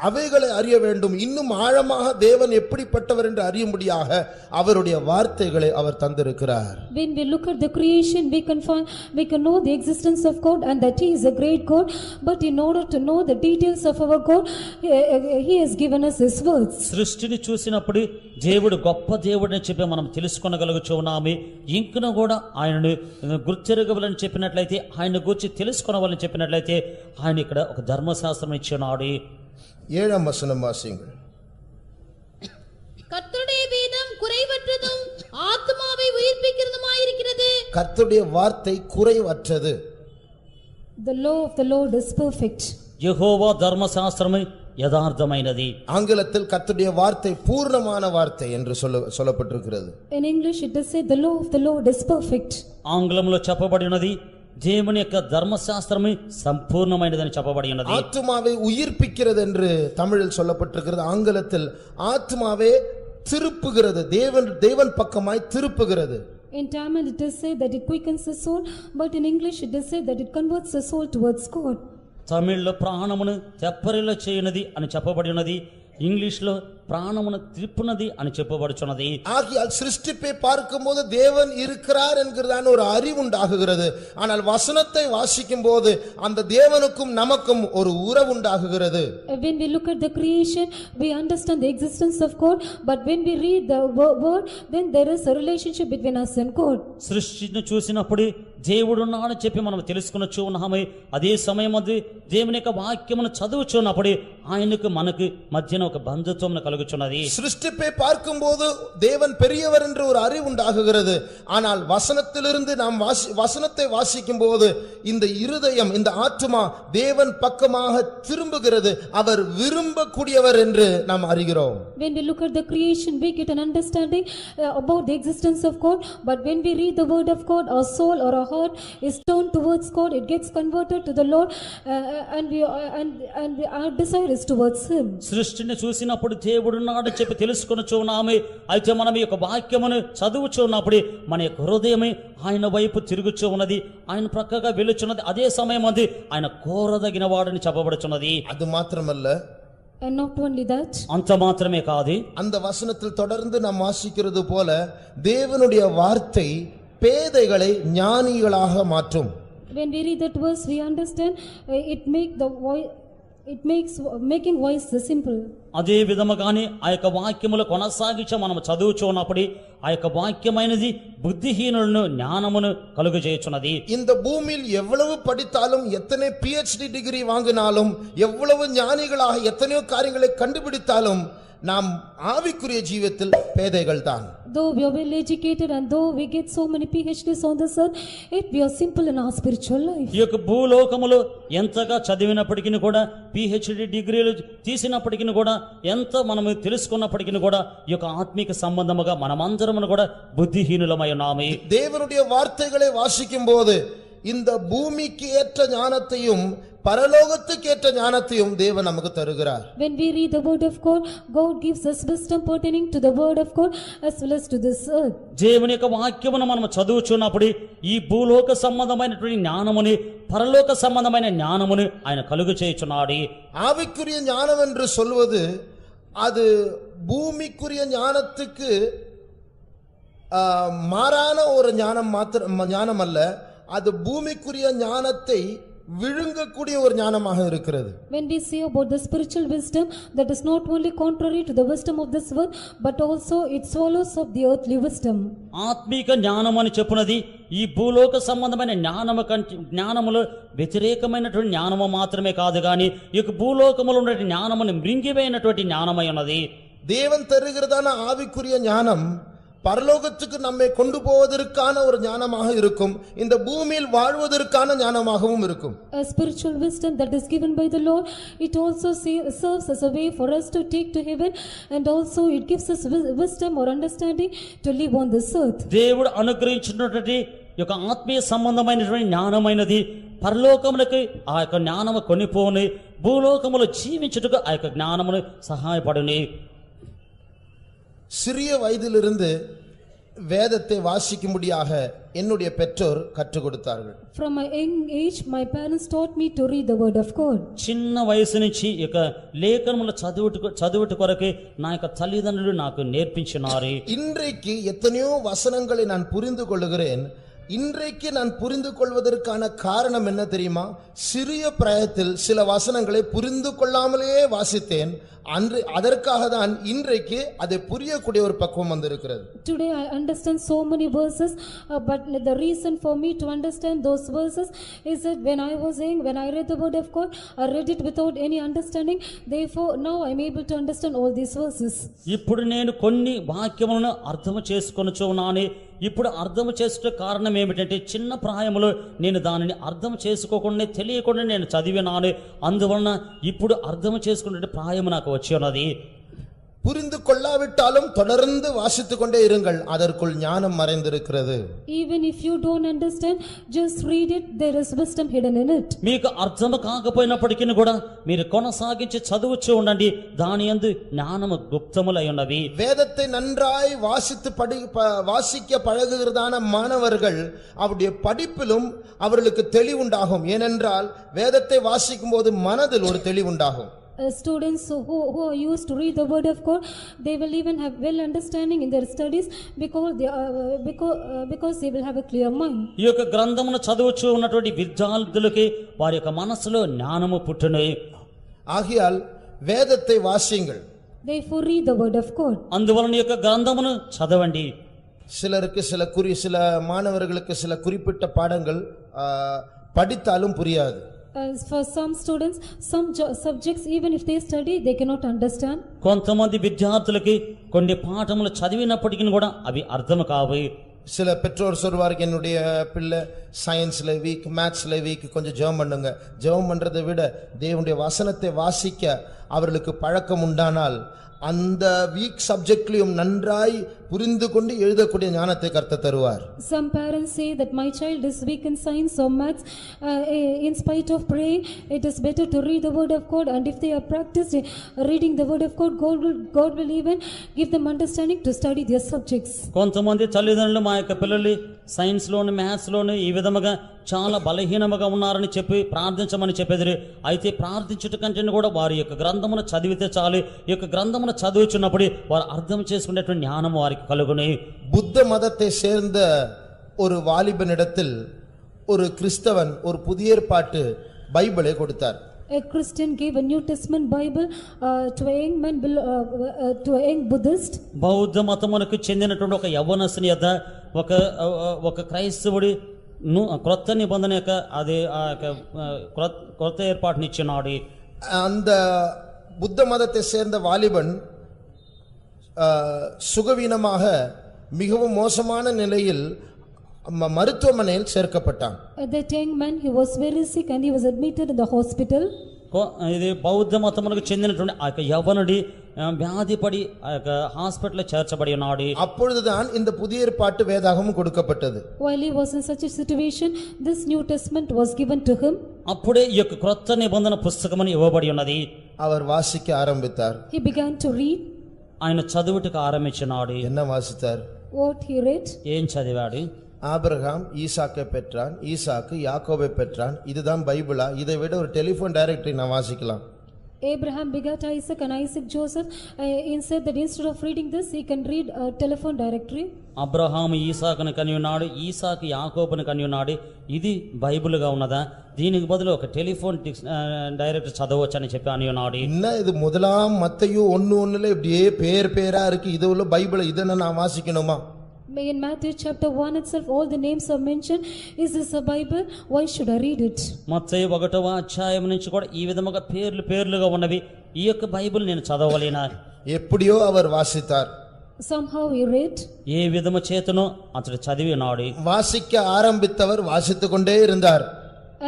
அவைகளை அறிய வேண்டும். இன்னும் ஆழமாக தேவன் எப்படிப்பட்டவர் என்று அறியும்படியாக அவருடைய வார்த்தைகளை அவர் தந்திருக்கிறார். When we look at the creation, we can know the existence of God and that He is a great God. But in order to know the details of our God, He has given us His words. సృష్టిని చూసినప్పుడు దేవుడు గొప్ప దేవుడని చెప్పి మనం తెలుసుకొనగలుగుచున్నాము. ఇంకను కూడా ఆయనను గుర్తిరగవలని చెప్పినట్లయితే, ఆయన గురించి తెలుసుకొనవాలని చెప్పినట్లయితే ఆయన ఇక్కడ ఒక ధర్మశాస్త్రం ఇచ్చినాడు. 7ஆம் வசனம் வாசியுங்கள். கர்த்தருடைய வேதம் குறைவற்றதும் ஆத்மாவை உயிர்ப்பிக்கிறதுமாயிருக்கிறது. கர்த்தருடைய வார்த்தை குறைவற்றது. The law of the Lord is perfect. యెహోవా ధర్మశాస్త్రము యథార్థమైనది. ஆங்கிலத்தில் கர்த்தருடைய வார்த்தை பூர்ணமான வார்த்தை என்று சொல்லப்பட்டிருக்கிறது. In English it does say the law of the Lord is perfect. ఆంగ్లంలో చెప్పబడినది దేవుని యొక్క ధర్మశాస్త్రము సంపూర్ణమైనదని చెప్పబడి ఉన్నది. ஆத்துமாவை உயிர்ப்பிக்கிறது என்று தமிழில் சொல்லப்பட்டிருக்கிறது. ஆங்கிலத்தில் ஆத்துமாவே திருப்புகிறது, தேவன் பக்கமாய் திருப்புகிறது. In Tamil it is said that it quickens the soul, but in English it is said that it converts the soul towards God. తమిళ్లో ప్రాణమును తెప్పరిలో చేయనది అని చెప్పబడి ఉన్నది. ఇంగ్లీష్లో ప్రాణమును తిప్పునది అని చెప్పబడుచున్నది. ஆகையால் சிருஷ்டிப்பை பார்க்கும்போது தேவன் இருக்கிறார் என்கிறதான ஒரு அறிவு உண்டாகுகிறது. ஆனால் வசனத்தை வாசிக்கும் போது அந்த தேவனுக்கும் நமக்கும் ஒரு உறவு உண்டாகுகிறது. When we look at the creation, we understand the existence of God, but when we read the word, then there is a relationship between us and God. సృష్టిని చూసినప్పుడు దేవుడు ఉన్నాడని చెప్పి మనం తెలుసుకొనొచ్చు ఉన్నాము. అదే సమయమందు దేవుని యొక్క వాక్యమును చదువుచున్నప్పుడు ఆయనకు మనకు మధ్యన ఒక బంధుత్వం కలుగుచున్నది. சிருஷ்டிப்பை பார்க்கும்போது தேவன் பெரியவர் என்ற ஒரு அறிவு உண்டாகுகிறது. ஆனால் வசனத்திலிருந்து நாம் வசனத்தை வாசிக்கும் போது இந்த இருதயம், இந்த ஆத்துமா தேவன் பக்கமாக திரும்புகிறது. அவர் விரும்பக்கூடியவர் என்று நாம் அறிகிறோம். When we look at the creation, we get an understanding about the existence of God, but when we read the word of God, our soul or our heart is turned towards God. It gets converted to the Lord, and our desire is towards Him. సృష్టిని చూసినప్పుడు దేవుడు ఉన్నాడని చెప్పి తెలుసుకొనొచ్చు ఉన్నాము. అయితే మనం ఈ యొక్క వాక్యమును చదువుచు ఉన్నప్పుడు మన యొక్క హృదయమే ఆయన వైపు తిరుగుచూ ఉన్నది, ఆయన ప్రక్కగా వెలుచున్నది. అదే సమయమందు ఆయన కోరదగిన వాడని చెప్పబడుచున్నది. அது மாத்திரமல்ல, And not only that, అంత మాత్రమే కాదు, அந்த வசனத்தில் தொடர்ந்து நாம் வாசிக்கிறது போல தேவனுடைய வார்த்தை பேதைகளை ஞானிகளாக மாற்றும். when we read that verse, we understand it makes making wise the simple. అదే విధముగానే ఆ యొక్క వాక్యములు కొనసాగించ మనం చదువుచూ ఉన్నప్పుడు ఆ యొక్క వాక్యమైనది బుద్ధిహీనులను జ్ఞానమును కలుగజేయుచున్నది. இந்த பூமியில் எவ்வளவு படித்தாலும், எத்தனை PhD டிகிரி வாங்கினாலும், எவ்வளவு ஞானிகளாக எத்தனையோ காரியங்களை கண்டுபிடித்தாலும் நாம் ஆவிக்குரிய ஜீவியத்தில் பேதைகள் தான். Though we are well educated and though we get so many PhDs on this earth, yet we are simple in our spiritual life. ఈ యొక్క భూలోకములో ఎంతగా చదివినప్పటికీ కూడా, PhD డిగ్రీలు తీసినప్పటికీ కూడా, ఎంత మనము తెలుసుకున్నప్పటికీ కూడా ఈ యొక్క ఆత్మీక సంబంధముగా మనమందరము కూడా బుద్ధిహీనులమై ఉన్నాము. தேவனுடைய வார்த்தைகளை வாசிக்கும் போது இந்த பூமிக்கு ஏற்ற ஞானத்தையும் பரலோகத்துக்கு ஏற்ற ஞானத்தையும் தேவன் நமக்கு தருகிறார். When we read the word of God, God gives us wisdom pertaining to the word of God as well as to this earth. దేవుని యొక్క వాక్యమును మనం చదువుచున్నప్పుడు ఈ భూలోక సంబంధమైనటువంటి జ్ఞానముని, పరలోక సంబంధమైన జ్ఞానముని ఆయన కలుగు చేయుచున్నాడు. ஆவிக்குரிய ஞானம் என்று சொல்வது அது பூமிக்குரிய ஞானத்துக்கு மாறான ஒரு ஞானம் அல்ல, அது பூமிக்குரிய ஞானத்தை விழுங்கக்கூடிய ஒரு ஞானமாக இருக்கிறது. When we say about the spiritual wisdom, that is not only contrary to the wisdom of this world, but also it swallows up the earthly wisdom. ఆత్మీక జ్ఞానం అని చెప్పునది ఈ భూలోక సంబంధమైన జ్ఞానములో వ్యతిరేకమైనటువంటి జ్ఞానము మాత్రమే కాదు గాని ఈ యొక్క భూలోకములో ఉన్న జ్ఞానమును మృంగివేయనటువంటి జ్ఞానమై ఉన్నది. தேவன் தருகிறதான ஆவிக்குரிய ஞானம் பரலோகத்துக்கு நம்மை கொண்டு போவதற்கான ஒரு ஞானமாக இருக்கும், இந்த பூமியில் வாழ்வதற்கான ஞானமாகவும் இருக்கும். A spiritual wisdom that is given by the Lord, it also serves as a way for us to take to heaven, and also it gives us wisdom or understanding to live on this earth. దేవుడు అనుగ్రహించినటువంటి యొక్క ఆత్మీయ సంబంధమైనటువంటి జ్ఞానమైనది పరలోకములకు ఆ యొక్క జ్ఞానము కొనిపోని, భూలోకములో జీవించుటకు ఆ యొక్క జ్ఞానమును సహాయపడుని. சிறிய வயதிலிருந்து வேதத்தை வாசிக்கும்படியாக என்னுடைய பெற்றோர் கற்றுக் கொடுத்தார்கள். From my young age, my parents taught me to read the word of God. చిన్న వయసు నుంచి ఇక లేఖనముల చదువుట కొరకే నా యొక్క తల్లిదండ్రులు నాకు నేర్పించినారు. இன்றைக்கு எத்தனையோ வசனங்களை நான் புரிந்து கொள்ளுகிறேன். இன்றைக்கு நான் புரிந்து கொள்வதற்கான காரணம் என்ன தெரியுமா? சிறிய பிராயத்தில் சில வசனங்களை புரிந்து கொள்ளாமலேயே வாசித்தேன். அதற்காக தான் இன்றைக்கு அதை புரியக்கூடிய ஒரு பக்குவம் வந்திருக்கிறது. Today I understand so many verses, but the reason for me to understand those verses is that when I was young, when I read the word of God, I read it without any understanding. Therefore now I am able to understand all these verses. ఇప్పుడు నేను కొన్ని వాక్యములను అర్థం చేసుకొనుచున్నాను. ఇప్పుడు అర్థం చేసుట కారణం ఏమిటంటే చిన్న ప్రాయములో నేను దానిని అర్థం చేసుకోకుండా తెలియకుండా నేను చదివినాను. అందువలన ఇప్పుడు అర్థం చేసుకునే ప్రాయము నాకు వచ్చి ఉన్నది. புரிந்து கொள்ளாவிட்டாலும் தொடர்ந்து வாசித்துக் கொண்டே இருங்கள், அதற்குள் ஞானம் மறைந்திருக்கிறது. Even if you don't understand, just read it, there is wisdom hidden in it. మీకు అర్థం కాకపోయినప్పటికీ కూడా మీరు కొనసాగించి చదువుచూ ఉండండి, దాని యందు జ్ఞానము గుప్తములై ఉన్నవి. வேதத்தை நன்றாய் வாசிக்க பழகுகிறதான மாணவர்கள் அவருடைய படிப்பிலும் அவர்களுக்கு தெளிவுண்டாகும். ஏனென்றால் வேதத்தை வாசிக்கும் போது மனதில் ஒரு தெளிவுண்டாகும். Students who are used to read the word of God, they will even have well understanding in their studies because they will have a clear mind. ఈ యొక్క గ్రంథమును చదువుచూ ఉన్నటువంటి విద్యార్థులకి వారి యొక్క మనసులో జ్ఞానము పుట్టును. ஆகையால் வேதத்தை வாசியுங்கள். Therefore read the word of God. అందువలన ఈ యొక్క గ్రంథమును చదవండి. சிலருக்கு சில மாணவர்களுக்கு சில குறிப்பிட்ட பாடங்கள் படித்தாலும் புரியாது. For some students, some subjects, even if they study, they cannot understand. కొంతమంది విద్యార్థులకి కొన్ని పాఠములు చదివినప్పటికీ కూడా అవి అర్థం కావు. சில பெற்றோர் சொல்வார்கள், என்னுடைய பிள்ளை சயின்ஸ்ல வீக், மேத்ஸ்ல வீக், கொஞ்சம் ஜெபம் பண்ணுங்க. ஜெபம் பண்றதை விட தேவனுடைய வசனத்தை வாசிக்க அவர்களுக்கு பழக்கம் உண்டானால் அந்த வீக் சப்ஜெக்ட்லயும் நன்றாய் புரிந்து கொண்டு எழுதக்கூடிய ஞானத்தை கர்த்தர் தருவார். Some parents say that my child is weak in science or maths. In spite of praying, it is better to read the word of God, and if they are practiced reading the word of God, God will even give them understanding to study their subjects. కొంతమంది తల్లిదండ్రులు మా యొక్క పిల్లలు science లోను maths లోను ఈ విధముగా చాలా బలహీనముగా ఉన్నారని చెప్పి ప్రార్థించమని చెప్పేది. అయితే ప్రార్థించుట కంటే కూడా వారి యొక్క గ్రంథమును చదివితే చాలు. ఈ యొక్క గ్రంథమును చదువుచున్నప్పుడు వారు అర్థం చేసుకునేటువంటి జ్ఞానం వారికి కలుగును. புத்த மதத்தை சேர்ந்த ஒரு வாலிபனிடத்தில் ஒரு கிறிஸ்தவன் ஒரு புதிய ஏற்பாட்டு பைபிளை கொடுத்தார். A Christian gave a New Testament Bible to a young man, to a young Buddhist. బౌద్ధ మతమునకు చెందినటువంటి ఒక యవ్వనస్తుని యొద్ద ఒక క్రైస్తవుడి క్రొత్త నిబంధన యొక్క అది క్రొత్త ఏర్పాటుని ఇచ్చినాడు. அந்த புத்த மதத்தை சேர்ந்த வாலிபன் சுகவீனமாக மிகவும் மோசமான நிலையில் மருத்துவமனையில் சேர்க்கப்பட்டான். That young man, he was very sick and he was admitted in the hospital. ఇది బౌద్ధ మతమునకు చెందినటువంటి ఆ యొక్క యవ్వనుడి వ్యాధిపడి ఆ యొక్క హాస్పిటల్ చేర్చబడి ఉన్నాడు. அப்பொழுதுதான் இந்த புதிய ஏற்பாட்டு வேதாகமம் கொடுக்கப்பட்டது. While he was in such a situation, this New Testament was given to him. అప్పుడే ఈ యొక్క క్రొత్త నిబంధన పుస్తకమని ఇవ్వబడి ఉన్నది. அவர் வாசிக்க ஆரம்பித்தார். He began to read. ఆయన చదువుటకు ఆరంభించినాడు. என்ன வாசித்தார்? What he read? ఏం చదివాడు? ஆபிரகாம் ஈசாக்கை பெற்றான், ஈசாக்கு யாக்கோபை பெற்றான். இதுதான் பைபிளா? இதை விட ஒரு டெலிபோன் டைரக்டரி நான் வாசிக்கலாம். Abraham begat Isaac and Isaac Joseph. Instead that instead of reading this, he can read a telephone directory. Abraham ఈసాకును కని ఉన్నాడు, ఈసాకు యాకోబును కని ఉన్నాడు. ఇది బైబిల్గా ఉన్నదా? దీనికి బదులు ఒక టెలిఫోన్ డైరెక్ట్ చదవచ్చు అని చెప్పి అని ఉన్నాడు. என்ன இது முதலாம் மத்தேயு 1:1 இப்படியே பேரா இருக்கு. இது உள்ள பைபிள், இதை நான் வாசிக்கணுமா? In Matthew chapter 1 itself, all the names are mentioned. Is this a Bible? Why should I read it? మత్తయి 1వ అధ్యాయం నుంచి కూడా ఈ విధముగా పేర్లుగా ఉన్నవి. ఈ యొక్క బైబిల్ నేను చదవలేనా? எப்படியோ அவர் வாசித்தார். Somehow he read. ఏ విధము చేతనో అతడు చదివి ఉన్నాడు. வாசிக்க ஆரம்பித்தவர் வாசித்துக் கொண்டே இருந்தார்.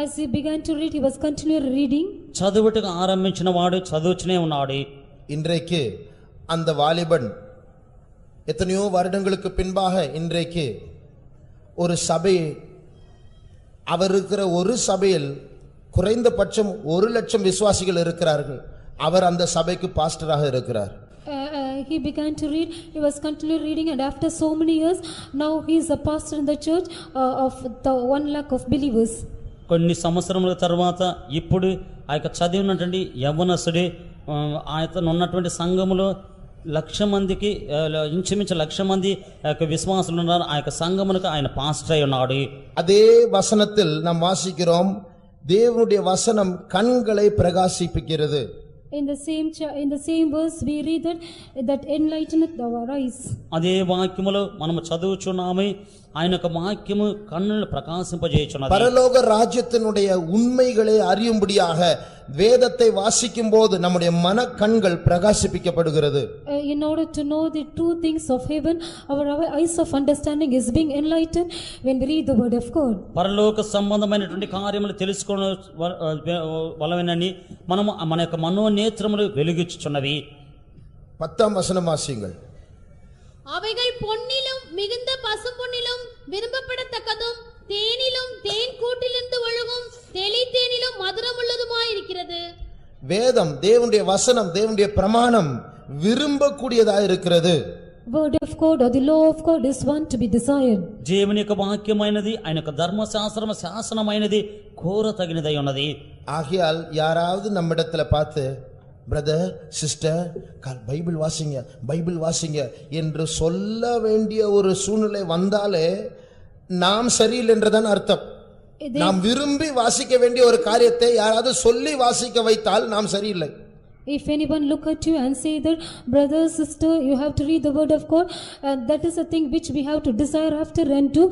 As he began to read, he was continually reading. చదువుటకు ఆరంభించిన వాడు చదువుచునే ఉన్నాడు. இன்றைக்கு அந்த வாலிபன் எத்தனையோ வருடங்களுக்கு பின்பாக இன்றைக்கு ஒரு சபை, அவர் இருக்கிற ஒரு சபையில் குறைந்தபட்சம் 1,00,000 விசுவாசிகள் இருக்கிறார்கள். அவர் அந்த சபைக்கு பாஸ்டராக இருக்கிறார். he began to read, he was continually reading, and after so many years, now he is a pastor in the church of the 1 lakh of believers. కొన్ని సంవత్సరముల తర్వాత ఇప్పుడు ఆ యొక్క చదివినటువంటి యవ్వనస్తుడి ఆయన ఉన్నటువంటి సంఘములో 1,00,000 మందికి ఇంచుమించు 1,00,000 మంది ఆ యొక్క విశ్వాసులు ఉన్నారు. ఆ యొక్క సంఘమునకు ఆయన పాస్టర్ అయి ఉన్నాడు. அதே வசனத்தில் நாம் வாசிக்கிறோம், தேவனுடைய வசனம் கண்களை பிரகாசிப்பிக்கிறது. In the same verse we read that enlighteneth our eyes. అదే వాక్యములో మనము చదువుచున్నాము, ఆయన యొక్క వాక్యము కన్నులను ప్రకాశింపజేయుచున్నది. பரலோக ராஜ்யத்தினுடைய உண்மைகளை அறியும்படியாக வேதத்தை வாசிக்கும் போது நம்முடைய மன கண்கள் பிரகாசிப்பிக்கப்படுகிறது. In order to know the true things of heaven, our eyes of understanding is being enlightened when we read the word of God. పరలోక సంబంధమైనటువంటి కార్యములు తెలుసుకున్న వలనని మనము మన యొక్క మనోనేత్రములు వెలుగిచ్చుచున్నవి. 10ஆம் வசனம் வாசியுங்கள். அவைகள் பொன்னிலும் மிகுந்த பசும்பொன்னிலும் விரும்பப்படத்தக்கதும் தேனிலும் தேன் கூட்டிலிருந்து ஒழுகும் தெளித்தேனிலும் மதுரமுள்ளதுமாயிருக்கிறது. வேதம், தேவனுடைய வசனம், தேவனுடைய பிரமாணம் விரும்பக்கூடியதாக இருக்கிறது. Word of God or the law of God is one to be desired. దేవుని యొక్క వాక్యమైనది, ఆయన యొక్క ధర్మశాస్త్రము శాసనమైనది, కోరతగినదై ఉన్నది. ஆகையால் யாராவது நம்மிடத்துல பார்த்து பிரதர் சிஸ்டர் பைபிள் வாசிங்க பைபிள் வாசிங்க என்று சொல்ல வேண்டிய ஒரு சூழ்நிலை வந்தாலே நாம் சரியில்லை என்றுதான் அர்த்தம். நாம் விரும்பி வாசிக்க வேண்டிய ஒரு காரியத்தை யாராவது சொல்லி வாசிக்க வைத்தால் நாம் சரியில்லை. If anyone look at you and say that brother sister you have to read the word of God, and that is a thing which we have to desire after and do,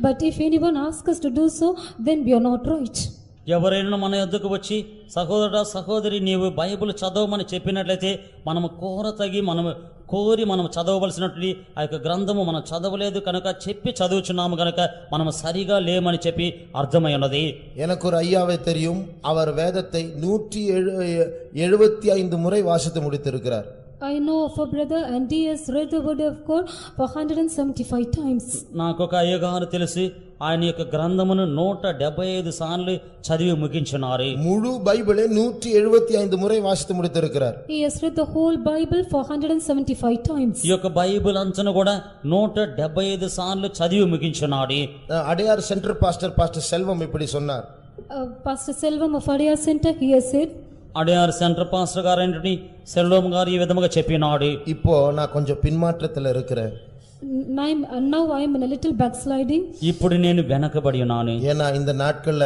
but if anyone asks us to do so, then we are not right. ఎవరైనా మన యొద్దకు వచ్చి సహోదరుడా సహోదరి నీవు Bible చదవమని చెప్పినట్లయితే మనము మనము కోరి మనం చదవవలసినటువంటి ఆ యొక్క గ్రంథము మనం చదవలేదు కనుక చెప్పి చదువుచున్నాము కనుక మనము సరిగా లేమని చెప్పి అర్థమై ఉన్నది. எனக்கு ஒரு ஐயாவை தெரியும், அவர் வேதத்தை 175 முறை வாசித்து முடித்திருக்கிறார். I know of a brother and he has read the word of God for 175 times. నాకు ఒక అయ్యగారు తెలిసి ఆయన యొక్క గ్రంథమును 175 సార్లు చదివి ముగించున్నారు. முழு பைபிளை 175 முறை வாசித்து முடித்திருக்கிறார். He has read the whole Bible for 175 times. ఈ యొక్క బైబిల్ అంచను కూడా 175 సార్లు చదివి ముగించున్నాడు. அடையார் சென்டர் பாஸ்டர் செல்வம் இப்படி சொன்னார். Pastor Selvam of Adiyar Center, he has said, Adyar centre pastor గారు ఏంటంటే సెల్వం గారు ఈ విధముగా చెప్పినాడు, இப்போ நான் கொஞ்சம் பின்மாற்றத்துல இருக்கிறேன். now I am in a little backsliding. ఇప్పుడు నేను వెనకబడి ఉన్నాను. ஏன்னா இந்த நாட்கள்ல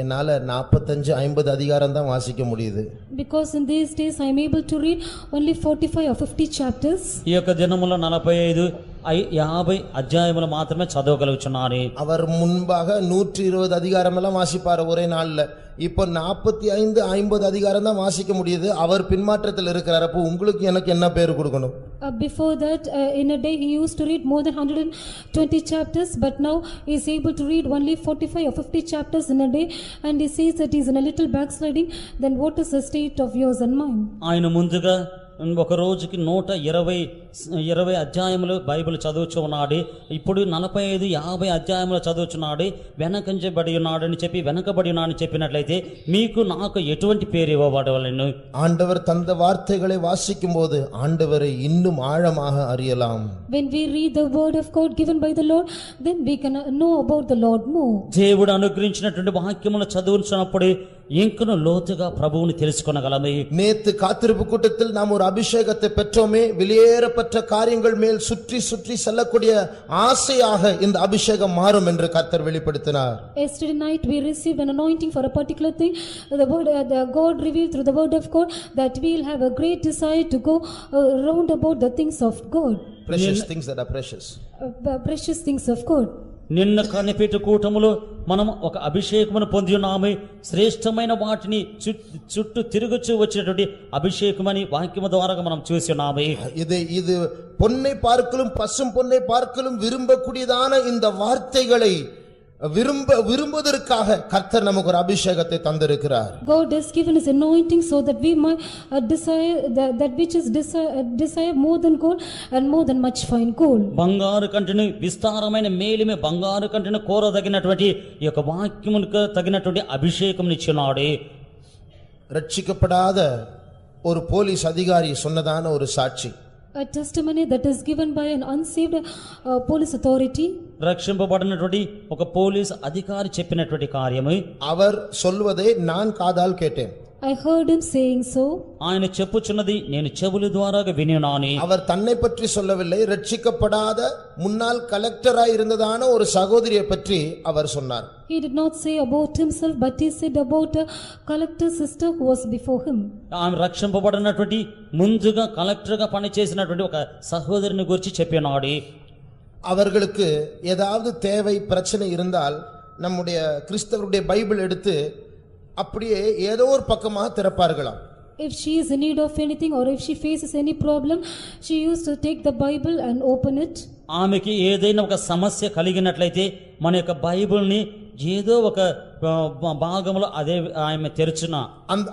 என்னால 45-50 அதிகாரம் தான் வாசிக்க முடியுது. Because in these days I am able to read only 45 or 50 chapters. ఈ యొక్క దినములో 45-50 అధ్యాయములు మాత్రమే చదవగలుగుచున్నారు. அவர் முன்பாக 120 அதிகாரம் எல்லாம் வாசிப்பார் ஒரே நாள்ல. இப்போ 45-50 அதிகாரம் தான் வாசிக்க முடியுது. அவர் பின்மாற்றத்தில் இருக்கிறார். அப்போ உங்களுக்கு எனக்கு என்ன பேர் கொடுக்கணும்? Before that in a day he used to read more than 120 chapters, but now he is able to read only 45 or 50 chapters in a day, and he says that he is in a little backsliding. Then what is the state of yours and mine? ఆయన ముందుగా ఒక రోజుకి 120 అధ్యాయములు Bible చదువుచు ఉన్నాడు. ఇప్పుడు 45-50 అధ్యాయములు చదువుచున్నాడు. వెనకంజబడి ఉన్నాడని చెప్పి వెనకబడి ఉన్నాడని చెప్పినట్లయితే మీకు నాకు ఎటువంటి పేరు ఇవ్వబడవలెను? ஆண்டவர் தந்த வார்த்தைகளை வாசிக்கும் போது ஆண்டவரை இன்னும் ஆழமாக அறியலாம். When we read the word of God given by the Lord, then we can know about the Lord more. దేవుడు అనుగ్రహించినటువంటి వాక్యములు చదువుతున్నప్పుడు ఇంకను లోతుగా ప్రభువుని తెలుసుకొనగలము. நேத்து காத்திருப்பு கூட்டத்தில் நாம் ஒரு அபிஷேகத்தை பெற்றோமே, வெளியேறப்பட்ட காரியங்கள் மேல் சுற்றி சுற்றி செல்லக்கூடிய ஆசையாக இந்த அபிஷேகம் மாறும் என்று கர்த்தர் வெளிப்படுத்தினார். Yesterday night we received an anointing for a particular thing. The word God revealed through the word of God that we will have a great desire to go round about the things of God. Precious things that are precious. Precious things of God. నిన్న కనిపెట్టు కూటములో మనం ఒక అభిషేకమును పొంది ఉన్నాము. శ్రేష్టమైన వాటిని చుట్టూ తిరుగుచూ వచ్చినటువంటి అభిషేకమని వాక్యము ద్వారా మనం చూసి ఉన్నాము. இது பொன்னை பார்க்கலும் பசும் பொன்னை பார்க்கலும் விரும்பக்கூடியதான இந்த வார்த்தைகளை விரும்புவதற்காக கர்த்தர் நமக்கு ஒரு அபிஷேகத்தை தந்திருக்கிறார். God has given us anointing so that we might desire that which is desire more than gold and more than much fine gold. బంగారు కంటెను విస్తారమైన మేలిమే బంగారు కంటెను కోరదగినటువంటి ఈ యొక్క వాక్యమునకు తగినటువంటి అభిషేకం ఇచ్చినాడు. రక్షిக்கப்படாத ஒரு போலீஸ் அதிகாரி சொன்னதான ஒரு சாட்சி. A testimony that is given by an unsaved police authority. రక్షింపబడినటువంటి ఒక పోలీస్ అధికారి చెప్పినటువంటి కార్యము, அவர் சொல்வதை நான் காதால் கேட்டேன். I heard him saying so. ఆయన చెప్పుచున్నది నేను చెవుల ద్వారా వినినాని. அவர் தன்னை பற்றி சொல்லவில்லை, ரட்சிக்கப்படாத முன்னாள் கலெக்டராய் இருந்ததான ஒரு சகோதரியை பற்றி அவர் சொன்னார். He did not say about himself, but he said about a collector sister who was before him. ఆమె రక్షింపబడినటువంటి ముందుగా కలెక్టర్గా పనిచేసినటువంటి ఒక సహోదరిని గురించి చెప్పినాడు. அவர்களுக்கு ஏதாவது தேவை பிரச்சனை இருந்தால் நம்முடைய கிறிஸ்தவருடைய பைபிள் எடுத்து அப்படியே ஏதோ ஒரு பக்கமாக திறப்பார்களாம். If she is in need of anything or if she faces any problem, she used to take the Bible and open it. ఆమెకి ఏదైనా ఒక సమస్య కలిగినట్లయితే మన యొక్క బైబిల్ని ఏదో ఒక భాగంలో అదే ఆమె తెరుచున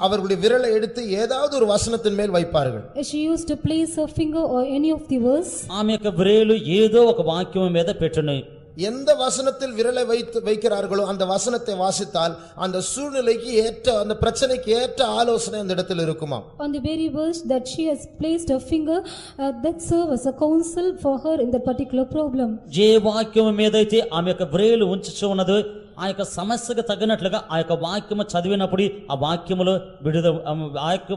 அவர்களுடைய விரலை எடுத்து ஏதாவது ஒரு வசனத்தின் மேல் வைப்பார்கள். She used to place her finger or any of the verse. ఆమె యొక్క వ్రేలు ఏదో ఒక వాక్యం మీద పెట్టును. எந்த வசனத்தில் விரலை வைக்கிறார்களோ அந்த வசனத்தை வாசித்தால் அந்த சூழ்நிலைக்கு ஏற்ற அந்த பிரச்சனைக்கு ஏற்ற ஆலோசனை அந்த இடத்தில் இருக்குமா. On the very verse that she has placed her finger, that serve as a counsel for her in that particular problem. ఏ వాక్యం మీదైతే ఆమె యొక్క వ్రేలు ఉంచుచు ఉన్నదో ఆ యొక్క సమస్యకు తగినట్లుగా ఆ యొక్క వాక్యము చదివినప్పుడు ఆ వాక్యములో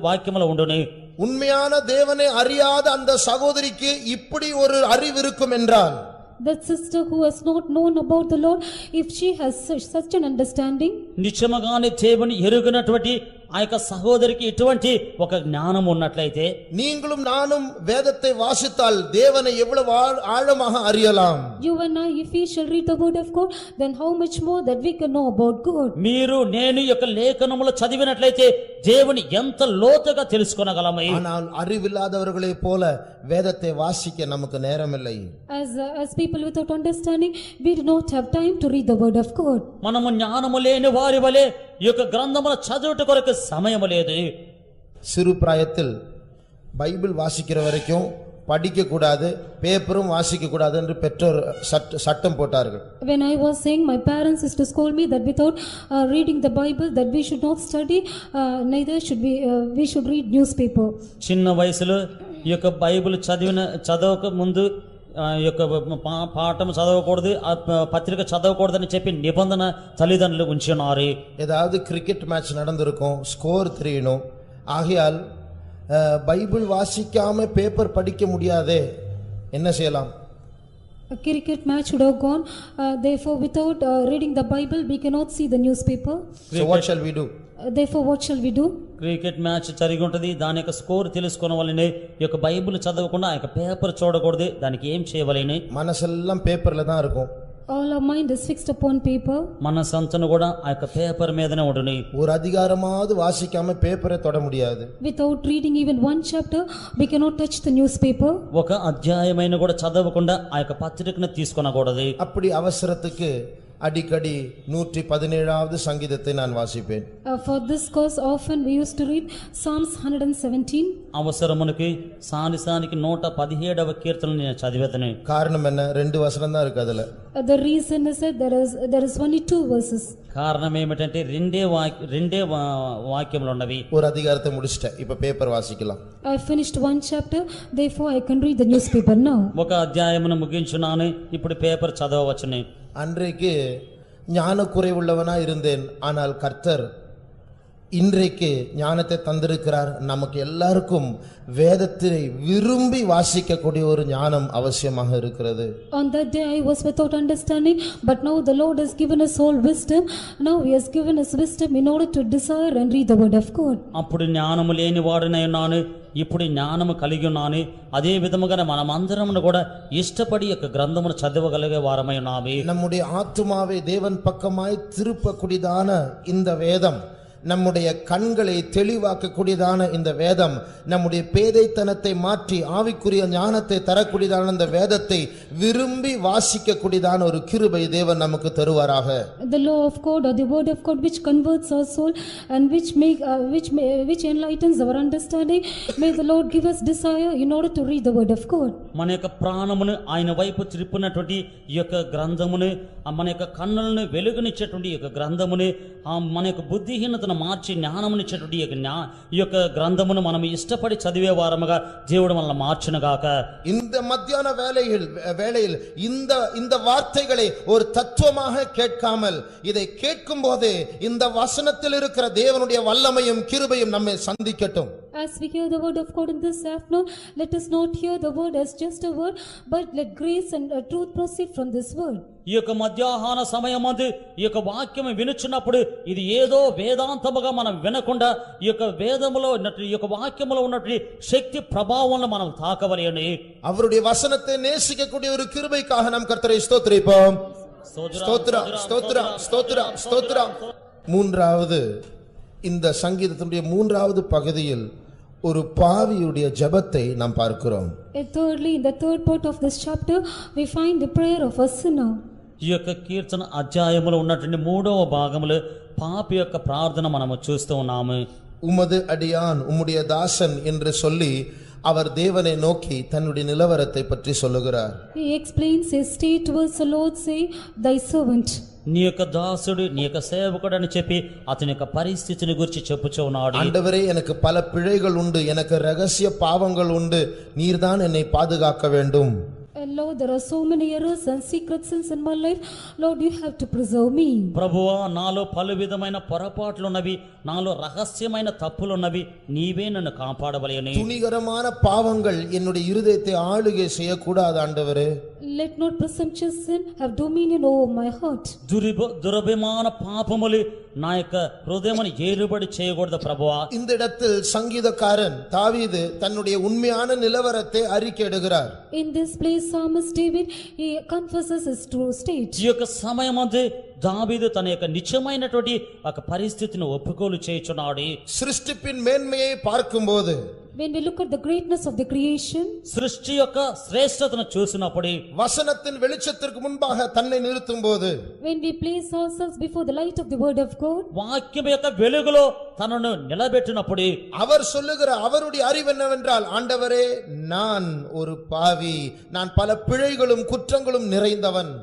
వాక్యములో ఉండును. உண்மையான தேவனை அறியாத அந்த சகோதரிக்கு இப்படி ஒரு அறிவு இருக்கும் என்றால், that sister who has not known about the Lord, if she has such an understanding, నిజముగానే దేవుని ఎరుగనటువంటి ఆ యొక్క సహోదరికి ఇటువంటి ఒక జ్ఞానం ఉన్నట్లయితే, நீங்களும் நானும் வேதத்தை வாசித்தால் தேவனை எவ்வளவு ஆழமாக அறியலாம். you and I, if we shall read the word of God, then how much more that we can know about God. మీరు నేను ఈ యొక్క లేఖనములో చదివినట్లయితే దేవుని ఎంత లోతుగా తెలుసుకొనగలము. ஆனால் அறிவில்லாதவர்களை போல வேதத்தை வாசிக்க நமக்கு நேரமில்லை. As people without understanding, we do not have time to read the word of God. మనము జ్ఞానము లేని వారి వలె ఈ యొక్క గ్రంథముల చదువుట కొరకు సమయము లేదు. சிறு பிராயத்தில் பைபிள் வாசிக்கிற வரைக்கும் படிக்க கூடாது, பேப்பரும் வாசிக்க கூடாது என்று பெற்றோர் சட்டம் போட்டார்கள். When I was saying, my parents used to scold me that without reading the Bible that we should not study, neither should we should read newspaper. చిన్న వయసులో ఈ యొక్క బైబిల్ చదవక ముందు ఈ యొక్క పాఠం చదవకూడదు, పత్రిక చదవకూడదని చెప్పి నిబంధన తల్లిదండ్రులు ఉంచున్నారు. ஏதாவது கிரிக்கெட் மேட்ச் நடந்திருக்கும், ஸ்கோர் தெரியணும், ஆகையால் பைபிள் வாசிக்காம பேப்பர் படிக்க முடியாதே, என்ன செய்யலாம்? A cricket match would have gone, therefore without reading the Bible we cannot see the newspaper. So what shall we do? Therefore what shall we do? Cricket match జరిగి ఉంటుంది, దాని యొక్క స్కోర్ తెలుసుకున్న వాళ్ళని ఈ యొక్క బైబిల్ చదవకుండా ఆ యొక్క పేపర్ చూడకూడదు, దానికి ఏం చేయవలని? మనసెల్లం పేపర్ல தான் இருக்கும். All our mind is fixed upon paper. మనసంతను కూడా ఆ యొక్క పేపర్ మీదనే ఉండును. ஒரு அதிகாரமாவது வாசிக்காம பேப்பரை தொட முடியாது. Without reading even one chapter we cannot touch the newspaper. ఒక అధ్యాయమైన కూడా చదవకుండా ఆ యొక్క పత్రికను తీసుకొనకూడదు. அப்படி அவசரத்துக்கு அடிக்கடி 117வது சங்கீதத்தை நான் வாசிப்பேன். For this cause often we used to read Psalms 117. అవసరమునకి సానిసానికి 117వ కీర్తనను నేను చదివేదను. காரணம் என்ன? 2 வசனம் தான் இருக்கு அதுல. The reason is that there is only 2 verses. కారణం ఏమిటంటే రెండే వాక్యములు ఉన్నవి. ஒரு அதிகாரத்தை முடிச்சிட்டேன், இப்ப பேப்பர் வாசிக்கலாம். I finished one chapter, therefore I can read the newspaper now. ఒక అధ్యాయమును ముగించున్నాను, ఇప్పుడు పేపర్ చదవవచ్చును. அன்றைக்கு ஞான குறைவுள்ளவனா இருந்தேன், ஆனால் கர்த்தர் இன்றைக்கு ஞானத்தை தந்திருக்கிறார். நமக்கு எல்லாருக்கும் வேதத்தை விரும்பி வாசிக்கக்கூடிய ஒரு ஞானம் அவசியமாக இருக்கிறது. On that day I was without understanding, but now the Lord has given us all wisdom. Now he has given us wisdom in order to desire and read the word of God. అప్పుడు జ్ఞానము లేని వాడినై ఉన్నాను, ఇప్పుడు జ్ఞానము కలిగి ఉన్నాను. అదే విధముగా మనమందరమును కూడా ఇష్టపడి యొక్క గ్రంథమును చదవగలిగే వారమై ఉన్నాము. நம்முடைய ஆத்துமாவை தேவன் பக்கமாய் திருப்பக்கூடியதான இந்த வேதம், நம்முடைய கண்களை தெளிவாக்கக்கூடியதான இந்த வேதம், நம்முடைய பேதைத்தனத்தை மாற்றி ஆவிக்குரிய ஞானத்தை தரக்கூடியதான இந்த வேதத்தை விரும்பி வாசிக்கக்கூடியதான ஒரு கிருபை தேவன் நமக்கு தருவாராக. The law of God or the word of God which converts our soul and which enlightens our understanding, may the Lord give us desire in order to read the word of God. మన యొక్క ప్రాణమును ఆయన వైపు తిప్పునటువంటి ఈ యొక్క గ్రంథమును, మన యొక్క కన్నులను వెలుగునిచ్చేటువంటి ఈ యొక్క గ్రంథమును, మన యొక్క బుద్ధిహీనతను మనసును మార్చి జ్ఞానమునిచ్చేటువంటి ఈ యొక్క గ్రంథమును మనం ఇష్టపడి చదివే వారముగా దేవుడు మనల్ని మార్చునుగాక. இந்த மத்தியான வேளையில் இந்த வார்த்தைகளை ஒரு தத்துவமாக கேட்காமல் இதை கேட்கும் போதே இந்த வசனத்தில் இருக்கிற தேவனுடைய வல்லமையும் கிருபையும் நம்மை சந்திக்கட்டும். As we hear the word of God in this afternoon, let us not hear the word as just a word, but let grace and truth proceed from this word. ఈ యొక్క మధ్యాహ్న సమయమందు ఈ యొక్క వాక్యం వినుచున్నప్పుడు ఇది ఏదో వేదాంతముగా మనం వినకుండా ఈ యొక్క వేదములో ఉన్నటువంటి ఈ యొక్క వాక్యములో ఉన్నటువంటి శక్తి ప్రభావాలను మనం తాకవలెను. அவருடைய வசனத்தை நேசிக்கக்கூடிய ஒரு கிருபைக்காக நாம் கர்த்தரை ஸ்தோத்திரிப்போம். ஸ்தோத்திரம் ஸ்தோத்திரம் ஸ்தோத்திரம் ஸ்தோத்திரம். மூன்றாவது, இந்த சங்கீதத்தினுடைய மூன்றாவது பகுதியில் ஒரு பாவியுடைய ஜெபத்தை நாம் பார்க்கிறோம். Thirdly, in the third part of this chapter, we find the prayer of a sinner. ఈ యొక్క కీర్తన అధ్యాయములో ఉన్నటువంటి 3వ భాగములో పాపి యొక్క ప్రార్థన మనము చూస్తూ ఉన్నాము. உமது அடியான் உம்முடைய தாசன் என்று சொல்லி அவர் தேவனை நோக்கி தன்னுடைய நிலவரத்தை பற்றி சொல்லுகிறார். He explains his state towards the Lord, say, thy servant. నీ యొక్క దాసుడు నీ యొక్క సేవకుడు అని చెప్పి అతని యొక్క పరిస్థితిని గురించి చెప్పుచూ ఉన్నాడు. ஆண்டவரே, எனக்கு பல பிழைகள் உண்டு, எனக்கு ரகசிய பாவங்கள் உண்டு, நீர்தான் என்னை பாதுகாக்க வேண்டும். Lord, there are so many errors and secret sins in my life. Lord, you have to preserve me. ప్రభువా, నాలో పలు విధమైన పొరపాట్లు ఉన్నవి, నాలో రహస్యమైన తప్పులు ఉన్నవి, నీవే నన్ను కాపాడవలెను. துணிகரமான பாவங்கள் என்னுடைய இருதயத்தை ஆளுகை செய்யக்கூடாது ஆண்டவரே. Let not presumptuous sin have dominion over my heart. దురభిమాన పాపములు నా యొక్క హృదయమును ఏలుబడి చేయకూడదు ప్రభువా. இந்த இடத்தில் சங்கீதக்காரன் தாவீது தன்னுடைய உண்மையான நிலவரத்தை அறிக்கையிடுகிறார். In this place, psalmist David, he confesses his true state. ఈ యొక్క సమయమందు దావీదు తన యొక్క నిజమైనటువంటి ఒక పరిస్థితిని ఒప్పుకోలు చేయుచున్నాడు. சிருஷ்டிப்பின் மேன்மையை பார்க்கும்போது, when we look at the greatness of the creation, సృష్టి యొక్క శ్రేష్టతను చూసినప్పుడు, வசனத்தின் வெளிச்சத்திற்கு முன்பாக தன்னை நிறுத்தும்போது, when we place ourselves before the light of the word of God, వాక్యం యొక్క వెలుగులో తనను నిలబెట్టినప్పుడు, அவர் சொல்லுகிற அவருடைய அறிவு என்னவென்றால், ஆண்டவரே, நான் ஒரு பாவி, நான் பல பிழைகளும் குற்றங்களும் நிறைந்தவன்.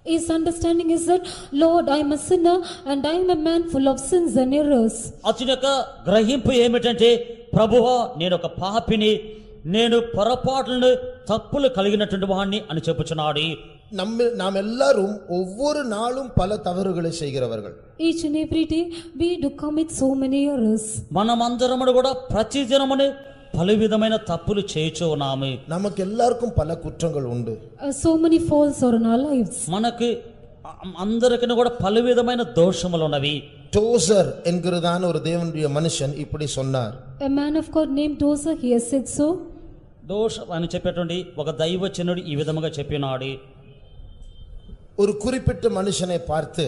his understanding is that, Lord, I am a sinner and I am a man full of sins and errors. అతని యొక్క గ్రహింపు ఏమిటంటే, ప్రభువా, నేను ఒక పాపిని, నేను పొరపాట్లను తప్పులు కలిగినటువంటి వాడిని అని చెప్పుచున్నాడు. நாம் எல்லாரும் ஒவ்வொரு நாளும் பல தவறுகளை செய்கிறவர்கள். Each and every day we do commit so many errors. మనమందరము కూడా ప్రతి దినమునే పలు విధమైన తప్పులు చేయుచూ ఉన్నాము. நமக்கு எல்லாருக்கும் பல குற்றங்கள் உண்டு. So many faults are in our lives. మనకు అందరికీ కూడా పలు విధమైన దోషములు ఉన్నవి. டோசர் என்கிறதான ஒரு தேவனுடைய மனுஷன் இப்படி சொன்னார். A man of God named Tozer, he has said so. దోషం అని చెప్పేటువంటి ఒక దైవజనుడు ఈ విధముగా చెప్పినాడు. ஒரு குறிப்பிட்ட மனுஷனை பார்த்து,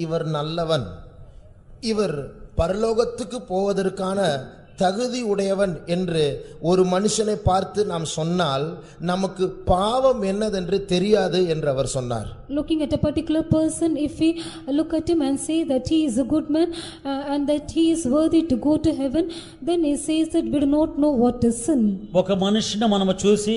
இவர் நல்லவன், இவர் பரலோகத்துக்கு போவதற்கான தகுதி உடையவன் என்று ஒரு மனுஷனை பார்த்து நாம் சொன்னால் நமக்கு பாவம் என்னதென்று தெரியாது என்று அவர் சொன்னார். Looking at a particular person, if we look at him and say that he is a good man and that he is worthy to go to heaven, then he says that we do not know what is sin. ఒక మనిషిని మనము చూసి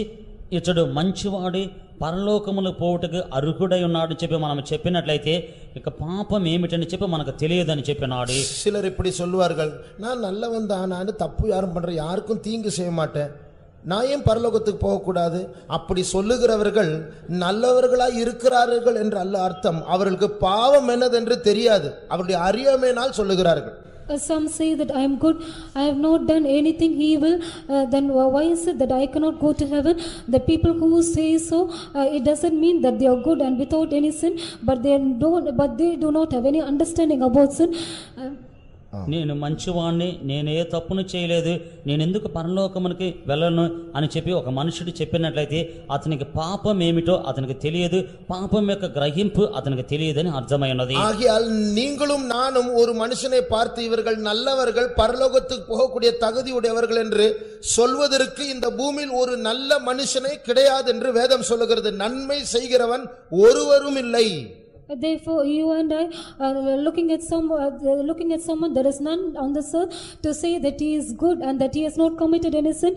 ఇతడు మంచివాడు, పరలోకములు పోవుటకు అర్హుడై ఉన్నాడు చెప్పి మనం చెప్పినట్లయితే ఇక పాపం ఏమిటని చెప్పి మనకు తెలియదని చెప్పినాడు. சிலர் இப்படி சொல்வார்கள், நான் நல்லவன் தான், நான் தப்பு யாரும் பண்ற யாருக்கும் தீங்கு செய்ய மாட்டேன், நான் ஏன் பரலோகத்துக்கு போகக்கூடாது. அப்படி சொல்லுகிறவர்கள் நல்லவர்களாய் இருக்கிறார்கள் என்று அல்ல அர்த்தம். அவர்களுக்கு பாவம் என்னதென்று தெரியாது, அவருடைய அறியாமையினால் சொல்லுகிறார்கள். Some say that I am good, I have not done anything evil, then why is it that I cannot go to heaven? The people who say so, it doesn't mean that they are good and without any sin, but they do not have any understanding about sin. నేను మంచివాణ్ణి, నేనే తప్పును చేయలేదు, నేను ఎందుకు పరలోకమునికి వెళ్ళను అని చెప్పి ఒక మనుషుడు చెప్పినట్లయితే అతనికి పాపం ఏమిటో అతనికి తెలియదు, పాపం యొక్క గ్రహింపు అతనికి తెలియదని అర్థమైనది. ஆகையால் நீங்களும் நானும் ஒரு மனுஷனை பார்த்து இவர்கள் நல்லவர்கள், பரலோகத்துக்கு போகக்கூடிய தகுதி உடையவர்கள் என்று சொல்வதற்கு இந்த பூமியில் ஒரு நல்ல மனுஷனே கிடையாது என்று வேதம் சொல்லுகிறது. நன்மை செய்கிறவன் ஒருவரும் இல்லை. Therefore, you and I are looking at someone, there is none on this earth to say that he is good and that he has not committed any sin,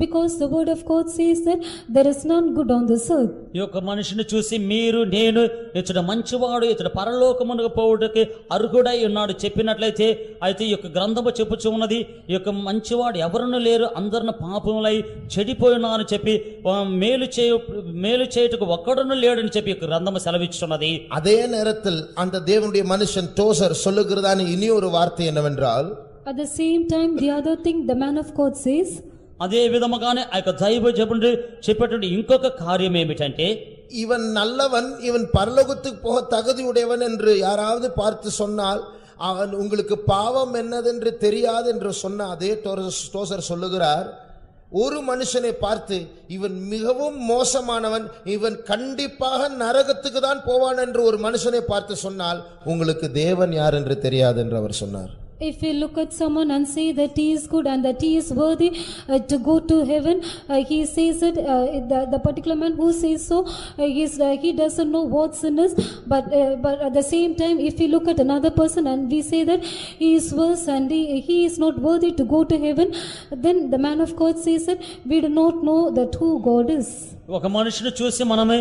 because the word of God says that there is none good on this earth. ఈ యొక్క మనిషిని చూసి మీరు నేను ఇతడు మంచివాడు ఇతడు పరలోకమునకు పోవుటకి అర్హుడై ఉన్నాడు చెప్పినట్లయితే అయితే ఈ యొక్క గ్రంథము చెప్పుచూ ఉన్నది ఈ యొక్క మంచివాడు ఎవరును లేరు అందరిని పాపములై చెడిపోయి ఉన్నారని చెప్పి మేలు చేయుటకు ఒక్కడును లేడని చెప్పి ఈ యొక్క గ్రంథము సెలవిస్తున్నది. அதே நேரத்தில் அந்த தேவனுடைய மனுஷன் டோசர் சொல்லுகிறதான இனி ஒரு வார்த்தை என்னவென்றால், at the same time the other thing the man of God says, అదే విధముగానే ఆ యొక్క దైవజనుడు చెప్పేటువంటి ఇంకొక కార్యం ఏమిటంటే, இவன் நல்லவன் இவன் பரலோகத்துக்கு போக தகுதியுடையவன் என்று யாராவது பார்த்து சொன்னால் அவன் உங்களுக்கு பாவம் என்னதென்று தெரியாது என்று சொன்ன அதே டோசர் சொல்லுகிறார், ஒரு மனுஷனை பார்த்து இவன் மிகவும் மோசமானவன் இவன் கண்டிப்பாக நரகத்துக்கு தான் போவான் என்று ஒரு மனுஷனை பார்த்து சொன்னால் உங்களுக்கு தேவன் யார் என்று தெரியாது என்று அவர் சொன்னார். if you look at someone and say that he is good and that he is worthy to go to heaven, he says it, the particular man who says so, he doesn't know what sin is, but at the same time if you look at another person and we say that he is worse and he is not worthy to go to heaven, then the man of God says that we do not know that who God is. ఒక మనిషిని చూసి మనమే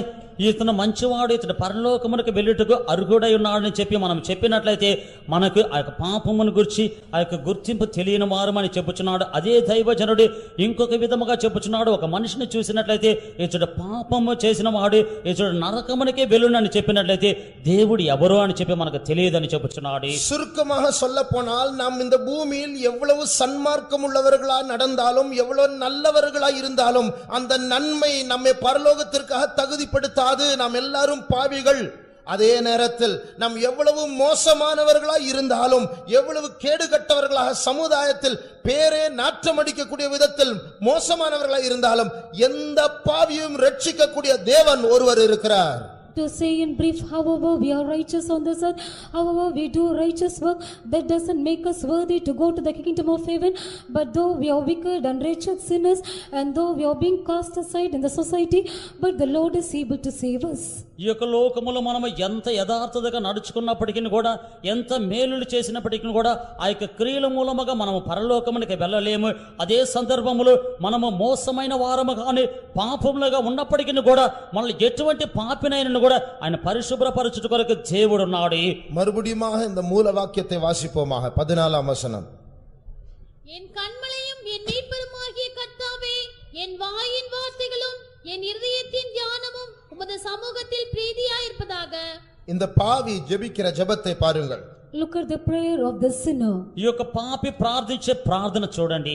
ఇతను మంచివాడు ఇతడు పరలోకమునకు వెళ్ళుటకు అర్హుడై ఉన్నాడని చెప్పి మనం చెప్పినట్లయితే మనకు ఆ యొక్క పాపమును గురించి ఆ యొక్క గుర్తింపు తెలియని వారమని చెప్పుచున్నాడు. అదే దైవజనుడు ఇంకొక విధముగా చెప్పుచున్నాడు, ఒక మనిషిని చూసినట్లయితే ఇతడు పాపము చేసిన వాడు ఇతడు నరకమునకే వెళ్ళునని చెప్పినట్లయితే దేవుడు ఎవరో అని చెప్పి మనకు తెలియదని చెప్పుచున్నాడు. சுருக்கமாக சொல்ல போனால் நாம் இந்த பூமியில் எவ்வளவு சன்மார்க்கம் உள்ளவர்களா நடந்தாலும் எவ்வளவு நல்லவர்களா இருந்தாலும் அந்த நன்மை நம்மை பரலோகத்திற்காக தகுதிப்படுத்தாது. நாம் எல்லாரும் பாவிகள். அதே நேரத்தில் நாம் எவ்வளவு மோசமானவர்களா இருந்தாலும் எவ்வளவு கேடுகட்டவர்களாக சமுதாயத்தில் பேரே நாற்றம் அடிக்கக்கூடிய விதத்தில் மோசமானவர்களா இருந்தாலும் எந்த பாவியும் ரட்சிக்கக்கூடிய தேவன் ஒருவர் இருக்கிறார். To say in brief, however we are righteous on this earth, however we do righteous work, that doesn't make us worthy to go to the kingdom of heaven. But though we are wicked and wretched sinners, and though we are being cast aside in the society, but the Lord is able to save us. ఈ యొక్క లోకములో మనము ఎంత యథార్థతగా నడుచుకున్నప్పటికీ కూడా ఎంత మేలులు చేసినప్పటికీ కూడా ఆ యొక్క క్రియల మూలముగా మనము పరలోకమునికి వెళ్ళలేము. అదే సందర్భములో మనము మోసమైన వారము కానీ పాపములుగా ఉన్నప్పటికీ కూడా మనల్ని ఎటువంటి పాపినైనా కూడా ఆయన పరిశుభ్రపరచుట కొరకు దేవుడు ఉన్నాడు. மறுபடியுமாக இந்த மூல வாக்கியத்தை வாசிப்போமாக. 14ஆம் வசனம். என் கண்மலையும் என் மீட்பருமாகிய கர்த்தாவே, என் வாயின் வார்த்தைகளும் என் இருதயத்தின் தியானமும் உமது சமூகத்தில் பிரீதியாயிருப்பதாக. இந்த பாவி ஜெபிக்கிற ஜெபத்தை பாருங்கள். Look at the prayer of the sinner. ఈ యొక్క పాపి ప్రార్థించే ప్రార్థన చూడండి.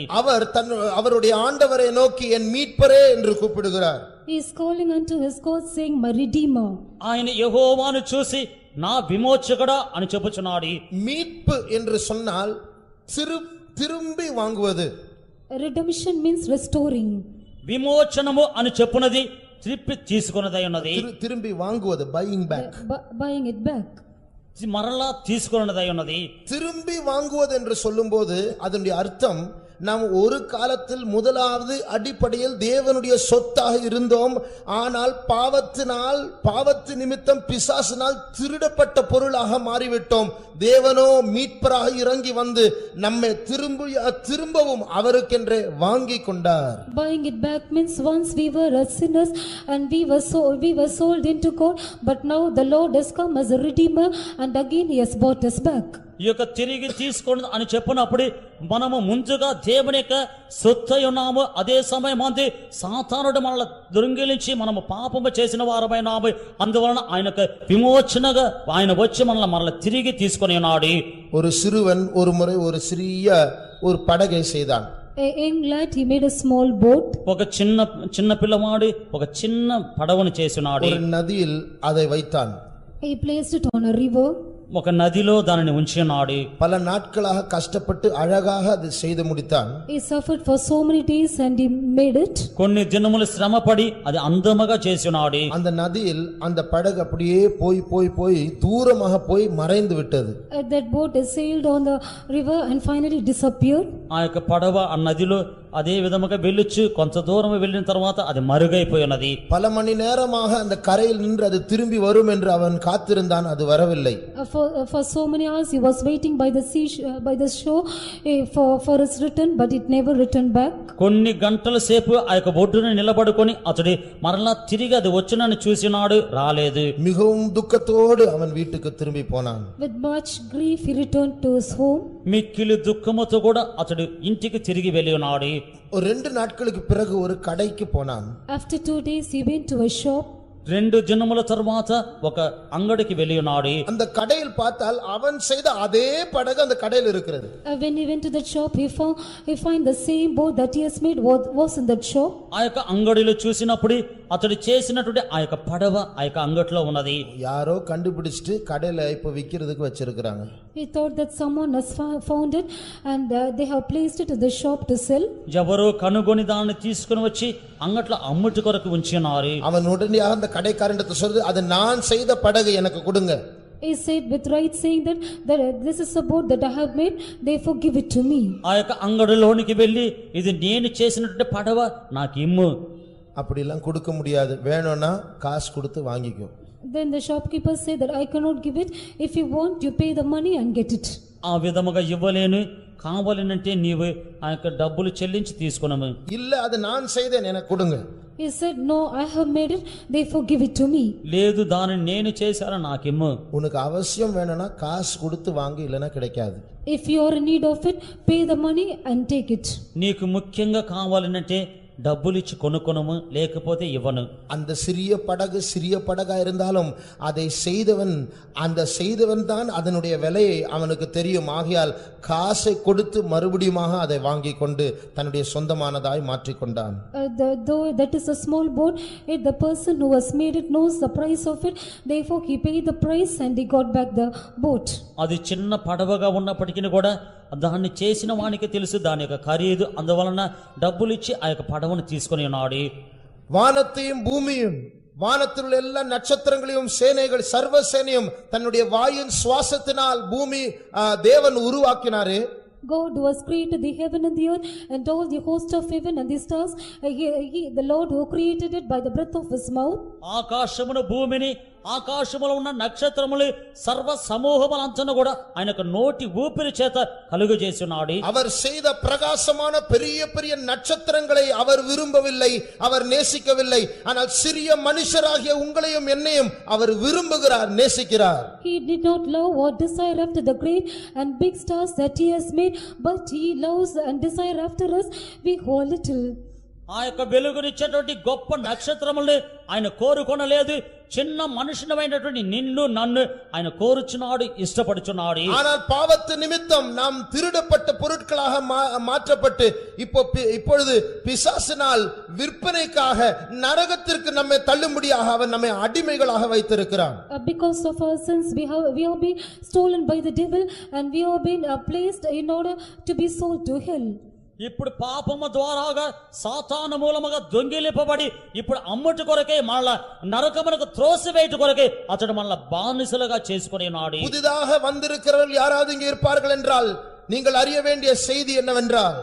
அவருடைய ஆண்டவரை நோக்கி என் மீட்பரே என்று கூப்பிடுகிறார். He is calling unto his God saying, my redeemer. ఆయన యెహోవాను చూసి నా విమోచకుడా అని చెప్పుచున్నాడు. மீட்பு என்று சொன்னால் திரும்பி வாங்குவது. Redemption means restoring. విమోచనము అని చెప్పునది తిప్పి తీసుకొనదై ఉన్నది. திரும்பி வாங்குவது, buying back. Buying it back. మరలా తీసుకొనదై ఉన్నది. திரும்பி வாங்குவது என்று சொல்லும்போது அதனுடைய அர்த்தம் நாம் ஒரு காலத்தில் முதலாவது அடிப்படையில் தேவனுடைய சொத்தாக இருந்தோம். ஆனால் பாவத்து நிமித்தம் பிசாசினால் திருடப்பட்ட பொருளாக மாறிவிட்டோம். தேவனோ மீட்பராக இறங்கி வந்து நம்மை திரும்பவும் அவருக்கென்றே வாங்கி கொண்டார். Buying it back means once we were sinners and we were sold into God, but now the Lord has come as a redeemer and again he has bought us back. ఈ యొక్క తిరిగి తీసుకోండి అని చెప్పినప్పుడు మనము ముందుగా దేవుని యొక్క సొత్తై ఉన్నాము. అదే సమయం అంది సాతానుడు మనల్ని దొంగిలించి మనము పాపము చేసిన వారమైనాము. అందువలన ఆయనకు విమోచనగా ఆయన వచ్చి మనల్ని తిరిగి తీసుకొని ఉన్నాడు. ஒரு சிறுவன் ஒரு முறை ஒரு சிறிய ஒரு படகை செய்தான். A young lad, he made a small boat. ఒక చిన్న పిల్లవాడు ఒక చిన్న పడవను చేసినాడు. ஒரு நதியில் அதை வைத்தான். He placed it on a river. ఒక నదిలో దానిని ఉంచినాడు. பல நாட்களாக கஷ்டப்பட்டு அழகாக அதை செய்து முடித்தான். He suffered for so many days and he made it. కొన్ని దినములు శ్రమపడి అది అందముగా చేసినాడు. அந்த நதியில் அந்த படகு அப்படியே போய் தூரமாக போய் மறைந்து விட்டது. That boat is sailed on the river and finally disappeared. ఆ యొక్క పడవ ఆ నదిలో అదే విధముగా వెళ్ళొచ్చు కొంత దూరం వెళ్ళిన తర్వాత అది మరుగైపోయి ఉన్నది. பல மணி நேரமாக அந்த கரையில் நின்று அது திரும்பி வரும் என்று அவன் காத்திருந்தான், அது வரவில்லை. For so many hours he was waiting by the sea, by the shore for its return, but it never returned back. కొన్ని గంటల సేపు ఆ యొక్క ఒడ్డున నిలబడుకొని అతడు మరలా తిరిగి అది వచ్చునని చూసినాడు, రాలేదు. மிகவும் துக்கத்தோடு அவன் வீட்டுக்கு திரும்பி போனான். With much grief he returned to his home. మిక్కిలి దుఃఖముతో కూడా అతడు ఇంటికి తిరిగి వెళ్ళి ఉన్నాడు. ஒரு 2 நாட்களுக்கு பிறகு ஒரு கடைக்கு போனான். After 2 days he went to a shop. 2 దినముల తర్వాత ఒక అంగడికి వెళ్ళి ఉన్నాడు. அந்த கடையில் பார்த்தால் அவன் செய்த அதே படகு அந்த கடையில் இருக்கிறது. When he went to the shop he find the same boat that he has made was in that shop. ఆ యొక్క అంగడిలో చూసినప్పుడు అతడు చేసినటువంటి ఆ యొక్క పడవ ఆ యొక్క అంగట్లో ఉన్నది. யாரோ கண்டுபிடிச்சிட்டு கடையில இப்ப விக்கிறதுக்கு வச்சிருக்காங்க. He thought that someone has found it and they have placed it in the shop to sell. ఎవరో కనుగొని దాన్ని తీసుకుని వచ్చి అంగట్లో అమ్ముటి కొరకు ఉంచినారు. அவன் உடனடியாக அந்த கடைக்காரன்கிட்ட சொல்றது, அது நான் செய்த படகு எனக்கு கொடுங்க. He said with right saying that this is a boat that I have made, therefore give it to me. ఆ యొక్క అంగడిలోనికి వెళ్ళి ఇది నేను చేసినటువంటి పడవ నాకు ఇమ్ము. அப்படிலாம் கொடுக்க முடியாது, வேணும்னா காசு கொடுத்து வாங்கிக்கோ. Then the shopkeeper said that I cannot give it. If you want, you pay the money and get it. ఆ విధముగా ఇవ్వలేను, కావాలనంటే నీవు ఆ యొక్క డబ్బులు చెల్లించి తీసుకున్నాము. இல்ல அது நான் செய்தேன், எனக்கு கொடுங்க. He said no, I have made it, therefore give it to me. లేదు దానిని నేను చేశాను నాకిమ్ము. உனக்கு அவசியம் வேணும்னா காசு கொடுத்து வாங்கு, இல்லனா கிடைக்காது. If you are in need of it, pay the money and take it. నీకు ముఖ్యంగా కావాలనంటే డబ్బులు ఇచ్చి కొనుకొనుము, లేకపోతే ఇవ్వను. அந்த சிறிய படகு சிறிய படகா இருந்தாலும் அதை செய்தவன், அந்த செய்தவன் தான் அதனுடைய விலையை அவனுக்கு தெரியும். ஆகையால் காசை கொடுத்து மறுபடியுமாக அதை வாங்கி கொண்டு தன்னுடைய சொந்தமானதாய் மாற்றிக்கொண்டான். Though that is a small boat, yet the person who has made it knows the price of it, therefore he paid the price and he got back the boat. అది చిన్న పడవగా ఉన్నప్పటికీ కూడా దాన్ని చేసిన వానికి తెలుసు దాని యొక్క ఖరీదు, అందువలన డబ్బులు ఇచ్చి ఆ యొక్క పడవను తీసుకొని ఉన్నాడు. வானத்தையும் பூமியும் வானத்தில் உள்ள எல்லா நட்சத்திரங்களையும் சேனைகள் சர்வ சேனையும் தன்னுடைய வாயின் சுவாசத்தினால் பூமி தேவன் உருவாக்கினாரே. God who has created the heaven and the earth and all the host of heaven and the stars, the Lord who created it by the breath of his mouth. ఆకాశమును భూమిని ఆకాశములో ఉన్న నక్షత్రములు సర్వ సమూహములంతా కూడా ఆయనకు నోటి ఊపిరి చేత కలుగజేస్తున్నాడు. அவர் செய்த பிரகாசமான பெரிய பெரிய நட்சத்திரங்களை அவர் விரும்பவில்லை, அவர் நேசிக்கவில்லை. ஆனால் சிறிய மனுஷராகிய உங்களையும் என்னையும் அவர் விரும்புகிறார், நேசிக்கிறார். He did not love or desire after the great and big stars that he has made, but he loves and desire after us, we who are little. ఆ యొక్క వెలుగునిచ్చేటువంటి గొప్ప నక్షత్రముల్ని ఆయన కోరుకొనలేదు. చిన్న మనుషులమైనటువంటి నిన్ను నన్ను ఆయన కోరుచున్నాడు, ఇష్టపడుచున్నాడు. ஆனால் பாவத்து நிமித்தம் நாம் திருடப்பட்ட பொருட்களாக மாற்றப்பட்டு இப்பொழுது பிசாசினால் விற்பனைக்காக நரகத்திற்கு நம்மை தள்ளும்படியாக அவன் நம்மை அடிமைகளாக வைத்திருக்கிறான். Because of our sins we have been stolen by the devil and we have been placed in order to be sold to hell. ఇప్పుడు పాపము ద్వారాగా సాతాను మూలముగా దొంగిలింపబడి ఇప్పుడు అమ్ముటి కొరకే మళ్ళా నరకమునకు త్రోసివేయట కొరకే అతడు మళ్ళా బానిసలుగా చేసుకొని ఉన్నాడు. புதிதாக வந்திருக்கிறவர்கள் யாராவது இங்கே இருப்பார்கள் என்றால் நீங்கள் அறிய வேண்டிய செய்தி என்னவென்றால்,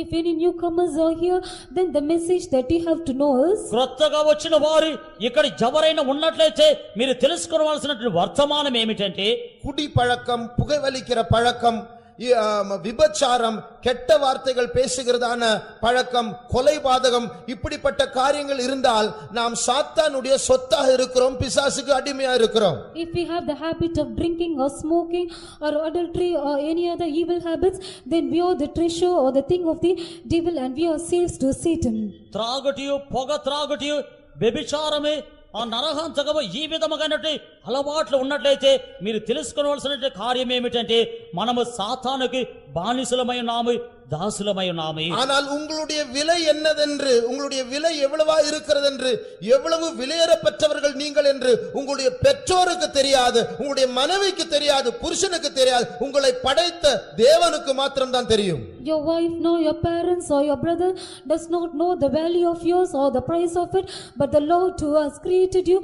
if any newcomers are here, then the message that you have to know is, క్రొత్తగా వచ్చిన వారు ఇక్కడ ఎవరైనా ఉన్నట్లయితే మీరు తెలుసుకోవాల్సినటువంటి వర్తమానం ఏమిటంటే, குடி பழக்கம், புகைவலிக்கிற பழக்கம், விபச்சாரம், கெட்ட வார்த்தைகள் பேசுகிறதான பழக்கம், கொலைபாதகம், இப்படிப்பட்ட காரியங்கள் இருந்தால் நாம் சாத்தானுடைய சொத்தாக இருக்கிறோம், பிசாசுக்கு அடிமையா இருக்கிறோம். If we have the habit of drinking or smoking or adultery or any other evil habits, then we are the treasure or the thing of the devil and we are slaves to Satan. త్రాగుటియు పొగ త్రాగుటియు వ్యభిచారమే ఆ నరహంతకము ఈ విధముగానటి అలవాట్లు ఉన్నట్లయితే మీరు తెలుసుకోవాల్సిన కార్యం ఏమిటంటే మనము సాతానుకి బానిసలమై ఉన్నాము, தாசுலமை நாமே. ஆனால் உங்களுடைய விலை என்னதென்று, உங்களுடைய விலை எவ்வளவா இருக்கிறது என்று, எவ்வளவு விலையேறப்பட்டவர்கள் நீங்கள் என்று உங்களுடைய பெற்றோருக்கு தெரியாது, உங்களுடைய மனைவிக்கு தெரியாது, புருஷனுக்கு தெரியாது, உங்களை படைத்த தேவனுக்கு மாத்திரம் தான் தெரியும். Your wife, no, your parents or your brother does not know the value of yours or the price of it, but the Lord who has created you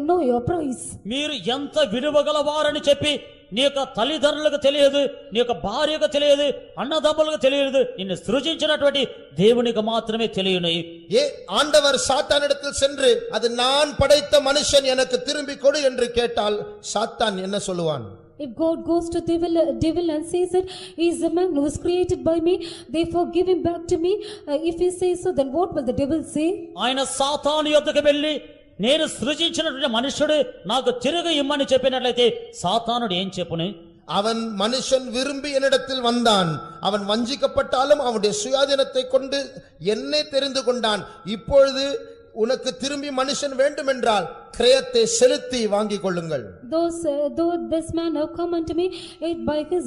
know your price. మీరు ఎంత విలువగలవారని చెప్పి నీ యొక్క తల్లిదండ్రులకు తెలియదు, నీ యొక్క భార్యకు తెలియదు, అన్నదమ్ములకు తెలియదు, నిన్ను సృజించినటువంటి దేవునికి మాత్రమే తెలియను. ஆண்டவர் சாத்தானிடத்தில் சென்று அது நான் படைத்த மனுஷன் எனக்கு திரும்பி கொடு என்று கேட்டால் சாத்தான் என்ன சொல்லுவான்? If God goes to devil and says that he is a man who was created by me, therefore give him back to me, if he says so, then what will the devil say? ఆయన సాతాను యొద్దకు వెళ్ళి నేను సృజించినటువంటి మనుషుడు నాకు తిరిగి ఇమ్మని చెప్పినట్లయితే సాతానుడు ఏం చెప్పును? அவன் மனுஷன் விரும்பி என்னிடத்தில் வந்தான், அவன் வஞ்சிக்கப்பட்டாலும் அவனுடைய சுயாதீனத்தை கொண்டு என்னை தெரிந்து கொண்டான். இப்பொழுது உனக்கு திரும்பி மனுஷன் வேண்டுமென்றால் கிரயத்தை செலுத்தி வாங்கிக் கொள்ளுங்கள். Though this man have come unto me, by his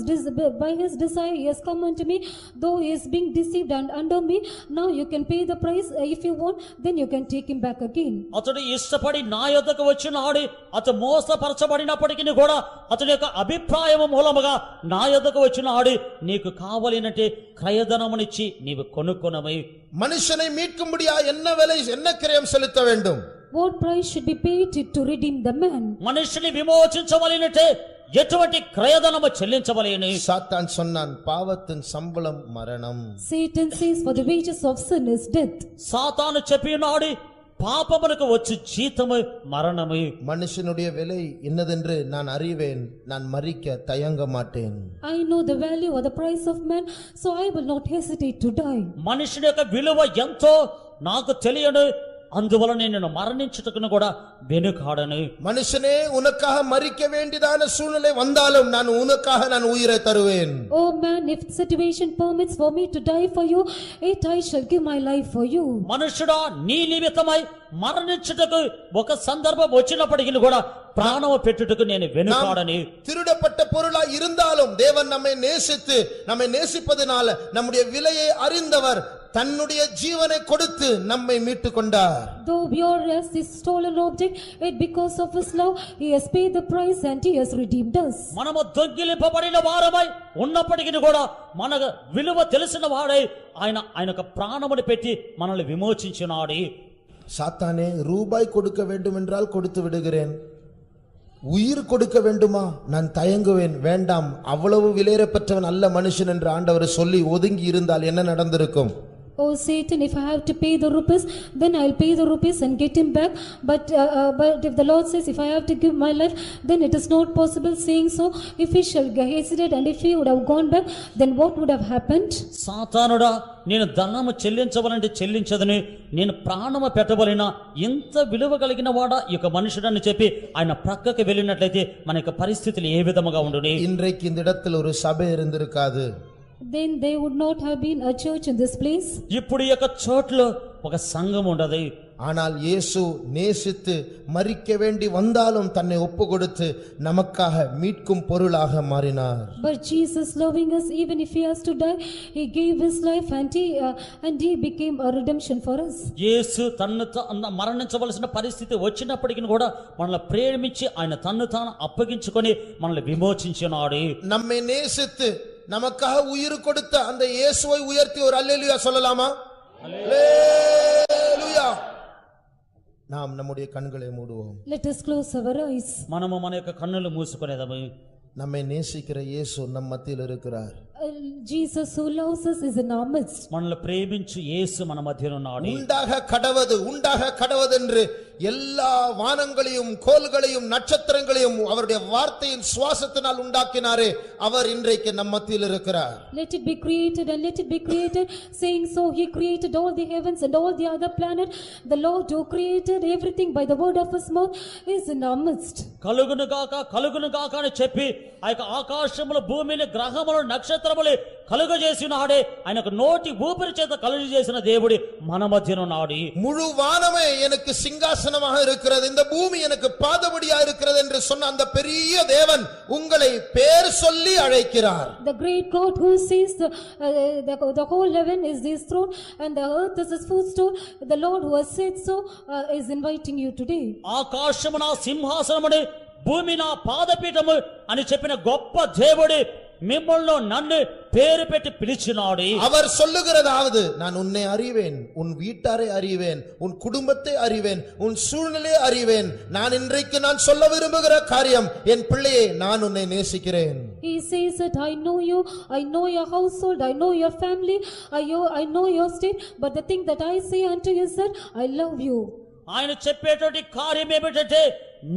desire he has come unto me, though he is being deceived and under me, now you can pay the price. If you want, then you can take him back again. అతడు ఇష్టపడి నా యొద్దకు వచ్చినాడు, అతడు మోసపరచబడినప్పటికీ కూడా అతని యొక్క అభిప్రాయం మూలముగా నా యొద్దకు వచ్చినాడు, నీకు కావాలంటే క్రయధనమునిచ్చి నీవు కొనుక్కొనమై. மனுஷனை மீட்கும்படியா என்ன விலை, என்ன கிரயம் செலுத்த வேண்டும்? What price should be paid to redeem the man? మనుషుని విమోచించవలెనంటే ఎటువంటి క్రయధనము చెల్లించవలెను? சாத்தான் சொன்னான், பாவத்தின் சம்பளம் மரணம். Satan says for the wages of sin is death. సాతాను చెప్పినాడు, పాపమునకు వచ్చు జీతము మరణము. மனுஷனுடைய விலை என்னதென்று நான் அறிவேன், நான் மரிக்க தயங்க மாட்டேன். I know the value or the price of man, so I will not hesitate to die. మనుషుని యొక్క విలువ ఎంతో నాకు తెలియను, అందువలన నేను మరణించుటకును కూడా వెనుకాడను. மனுஷனே, உனக்காக மரிக்க வேண்டியதான சூழ்நிலை வந்தாலும் நான் உனக்காக நான் உயிரை தருவேன். Oh man, if situation permits for me to die for you, yet I shall give my life for you. మనుషుడా, నీ నిమిత్తమై మరణించుటకు ఒక సందర్భం వచ్చినప్పటికీ కూడా ప్రాణము పెట్టుటకు నేను వెనుకాడని. திருடப்பட்ட பொருளா இருந்தாலும் தேவன் நம்மை நேசித்து, நம்மை நேசிப்பதனால நம்முடைய விலையை அறிந்தவர் தன்னுடைய ஜீவனை கொடுத்து நம்மை மீட்டு கொண்டார். Though we are as this stolen object, yet because of his love he has paid the price and he has redeemed us. మనము దొంగిలింపబడిన వారమై ఉన్నప్పటికీ కూడా మన విలువ తెలిసిన వాడై ఆయనకు ప్రాణమును పెట్టి మనల్ని విమోచించినాడు. சாத்தானே, ரூபாய் கொடுக்க வேண்டும் என்றால் கொடுத்து விடுகிறேன், உயிர் கொடுக்க வேண்டுமா நான் தயங்குவேன், வேண்டாம், அவ்வளவு விலையேறப்பட்டவன் அல்ல மனுஷன் என்று ஆண்டவர் சொல்லி ஒதுங்கி இருந்தால் என்ன நடந்திருக்கும்? Oh Satan, if I have to pay the rupees, then I'll pay the rupees and get him back. But if the Lord says, if I have to give my life, then it is not possible. Saying so, if he shall hesitate and if he would have gone back, then what would have happened? సాతానుడా, నేను ధనము చెల్లించవలంటే చెల్లించదని, నేను ప్రాణము పెట్టవలెనా, ఇంత విలువ కలిగిన వాడా ఈ యొక్క మనుషుడని చెప్పి ఆయన ప్రక్కకి వెళ్ళినట్లయితే మన యొక్క పరిస్థితులు ఏ విధముగా ఉండును? இன்றைக்கு இந்த இடத்தில் ஒரு சபை இருந்திருக்காது. Then there would not have been a church in this place. ఇప్పుడు ఈ యొక్క చోట్లో ఒక సంఘం ఉండదు. ஆனால் இயேசு நேசித்து மரிக்க வேண்டி வந்தாலும் தன்னை ஒப்பு கொடுத்து நமக்காக மீட்கும் பொருளாக மாறினார். But Jesus, loving us, even if he has to die, he gave his life and he became a redemption for us. యేసు తన్ను మరణించవలసిన పరిస్థితి వచ్చినప్పటికీ కూడా మనల్ని ప్రేమించి ఆయన తన్ను తాను అప్పగించుకొని మనల్ని విమోచించినాడు. நம்மை நேசித்து நமக்காக உயிர் கொடுத்த அந்த இயேசுவை உயர்த்தி ஒரு அல்லேலூயா சொல்லலாமா? அல்லேலூயா. நாம் நம்முடைய கண்களை மூடுவோம். Let us close our eyes. మనము మన యొక్క కన్నులు మూసుకునేదము. நம்மை நேசிக்கிற இயேசு நம் மத்தியில் இருக்கிறார். Jesus who loves us is in our midst. మనల్ని ప్రేమించు యేసు మన మధ్యలో ఉన్నాడు. உண்டாக கடவது என்று எல்லா வானங்களையும் கோள்களையும் நட்சத்திரங்களையும் அவருடைய வார்த்தையின் சுவாசத்தினால் உண்டாக்கினாரே, அவர் இன்றைக்கு நம் மத்தியில் இருக்கிறார். Let it be created and let it be created, saying so he created all the heavens and all the other planet. The Lord who created everything by the word of his mouth is in our midst. కలుగును గాక అని చెప్పి ఆ యొక్క ఆకాశములు భూమిని గ్రహములు నక్షత్రములు కలుగజేసినాడే, ఆయనకు నోటి ఊపిరి చేత కలుగజేసిన దేవుడి మన మధ్యన ఉన్నాడు. முழு வானமே எனக்கு சிங்காசனமாக இருக்கிறது, இந்த பூமி எனக்கு பாதபடியா இருக்கிறது என்று சொன்ன அந்த பெரிய தேவன் உங்களை பேர் சொல்லி அழைக்கிறார். The great God who says the whole heaven is his throne and the earth is his footstool, the Lord who has said so is inviting you today. ఆకాశము నా సింహాసనముని, భూమి నా పాదపీఠము అని చెప్పిన గొప్ప దేవుడు మిమ్మల్ని నన్ను పేరు పెట్టి పిలిచినాడు. அவர் சொல்லுகிறதாவது நான் உன்னை அறிவேன், உன் வீட்டாரை அறிவேன், உன் குடும்பத்தை அறிவேன், உன் சூழ்நிலையை அறிவேன். நான் இன்றைக்கு நான் சொல்ல விரும்புகிற காரியம், என் பிள்ளையே நான் உன்னை நேசிக்கிறேன். He says that I know you, I know your household, I know your family, I know your state, but the thing that I say unto you is that I love you. ఆయన చెప్పేటువంటి కార్యం ఏమిటంటే,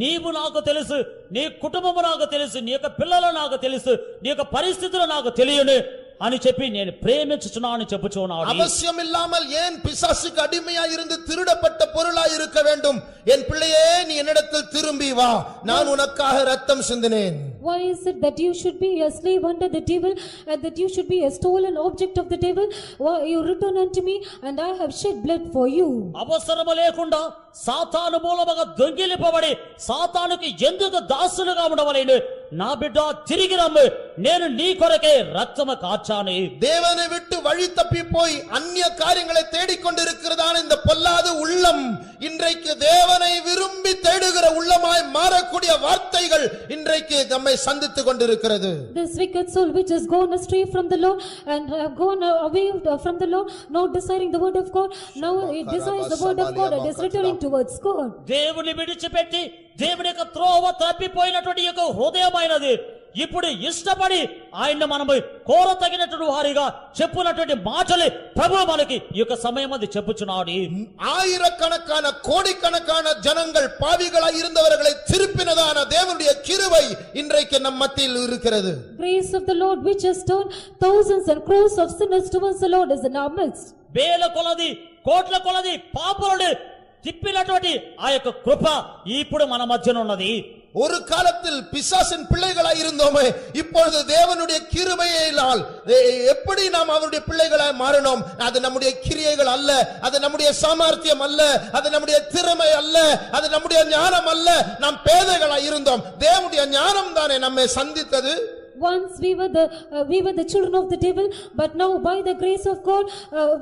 నీవు నాకు తెలుసు, నీ కుటుంబము నాకు తెలుసు, నీ యొక్క పిల్లలు నాకు తెలుసు, నీ యొక్క పరిస్థితులు నాకు తెలియను అని చెప్పి నేను ప్రేమించుచున్నాను చెప్పుచున్నాడు. அவசியம் இல்லாமல் ஏன் பிசாசுக்கு அடிமையா இருந்து திருடப்பட்ட பொருளாய் இருக்க வேண்டும்? என் பிள்ளையே நீ என்னிடத்தில் திரும்பி வா, நான் உனக்காக இரத்தம் சிந்தினேன். Why is it that you should be a slave under the devil, and that you should be a stolen object of the devil? Why you return unto me, and I have shed blood for you? అవసరము లేకుండా సాతాను మూలముగా దొంగిలింపబడి సాతానుకి ఎందుకు దాసులుగా ఉండవలేను? నా బిడ్డ తిరిగి రమ్ము, నేను నీ కొరకే రక్తము కార్చాను. தேவனை விட்டு வழி தப்பி போய் அந்நிய காரியங்களை தேடிக்கொண்டிருக்கிறதான இந்த பொல்லாத உள்ளம் இன்றைக்கு தேவனை விரும்பி தேடுகிற உள்ளமாய் மாறக்கூடிய வார்த்தைகள் இன்றைக்கு நம்மை சந்தித்துக் கொண்டிருக்கிறது. This wicked soul which has gone astray from the Lord and have gone away from the Lord, not desiring the word of God, now it desires the word of God and is returning towards God. దేవుని విడిచిపెట్టి దేవుని యొక్క త్రోవ తప్పిపోయినటువంటి యొక్క హృదయమైనది ఇప్పుడు ఇష్టపడి ఆయన మనము కోరతగినటువంటి వారిగా చెప్పునటువంటి మాటలు ప్రభువు మనకి ఈ యొక్క సమయం అది చెప్పుచున్నాడు. ஆயிரக்கணக்கான கோடிக்கணக்கான ஜனங்கள் பாவிகளாய் இருந்தவர்களை திருப்பினதான தேவனுடைய கிருபை இன்றைக்கு நம் மத்தியில் இருக்கிறது. Grace of the Lord which has turned thousands and crores of sinners towards the Lord is in our midst. వేల కొలది కోట్ల కొలది పాపులను తిప్పినటువంటి ఆ యొక్క కృప ఇప్పుడు మన మధ్యన ఉన్నది. ஒரு காலத்தில் பிசாசின் பிள்ளைகளாய் இருந்தோமே, இப்பொழுது தேவனுடைய கிருபையினால் எப்படி நாம் அவருடைய பிள்ளைகளாய் மாறினோம்? அது நம்முடைய கிரியைகள் அல்ல, அது நம்முடைய சாமர்த்தியம் அல்ல, அது நம்முடைய திறமை அல்ல, அது நம்முடைய ஞானம் அல்ல. நாம் பேதைகளாய் இருந்தோம், தேவனுடைய ஞானம் தானே நம்மை சந்தித்தது. Once we were the children of the devil, but now by the grace of God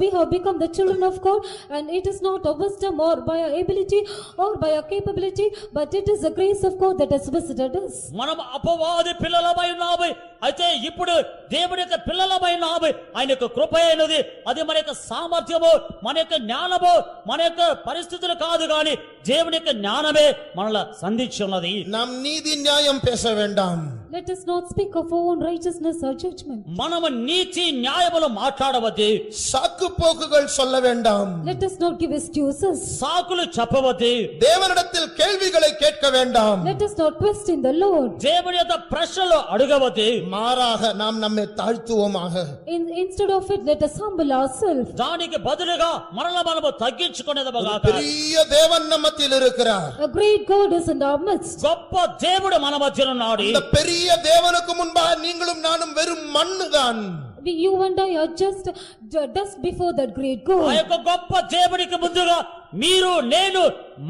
we have become the children of God, and it is not a wisdom or by our ability or by our capability, but it is the grace of God that has visited us. మనం అపవాది పిల్లలమై ఉన్నాము, అయితే ఇప్పుడు దేవుని యొక్క పిల్లలమై ఉన్నాము. ఆయన యొక్క కృప అయినది, అది మన యొక్క సామర్థ్యము, మన యొక్క జ్ఞానము, మన యొక్క పరిస్థితులు కాదు, గాని దేవుని యొక్క జ్ఞానమే మనల్ని సంధించి ఉన్నది. நாம் நீதி நியாயம் பேச வேண்டாம். Let us not speak of our own righteousness or judgment. మనము నీతి న్యాయములు మాట్లాడవద్దు. சாக்கு போக்குகள் சொல்ல வேண்டாம். Let us not give excuses. సాకులు చెప్పవద్దు. தேவனிடத்தில் கேள்விகளை கேட்க வேண்டாம். Let us not question the Lord. దేవుని యొక్క ప్రశ్నలు అడగవద్దు. மாறாக நாம் நம்மை தாழ்த்துவோமாக. Instead of it, let us humble ourselves. దానికి బదులుగా మనము తగ్గించుకునేదముగాక. பெரிய தேவன் நம்ம மத்தியில் இருக்கிறார். A great God is in our midst. గొప్ప దేవుడు మన మధ్యన ఉన్నాడు. இந்த பெரிய தேவனுக்கு முன்பாக நீங்களும் நானும் வெறும் மண்ணுதான். You and I are just dust before that great God. ఆ యొక్క గొప్ప దేవునికి ముందుగా మీరు నేను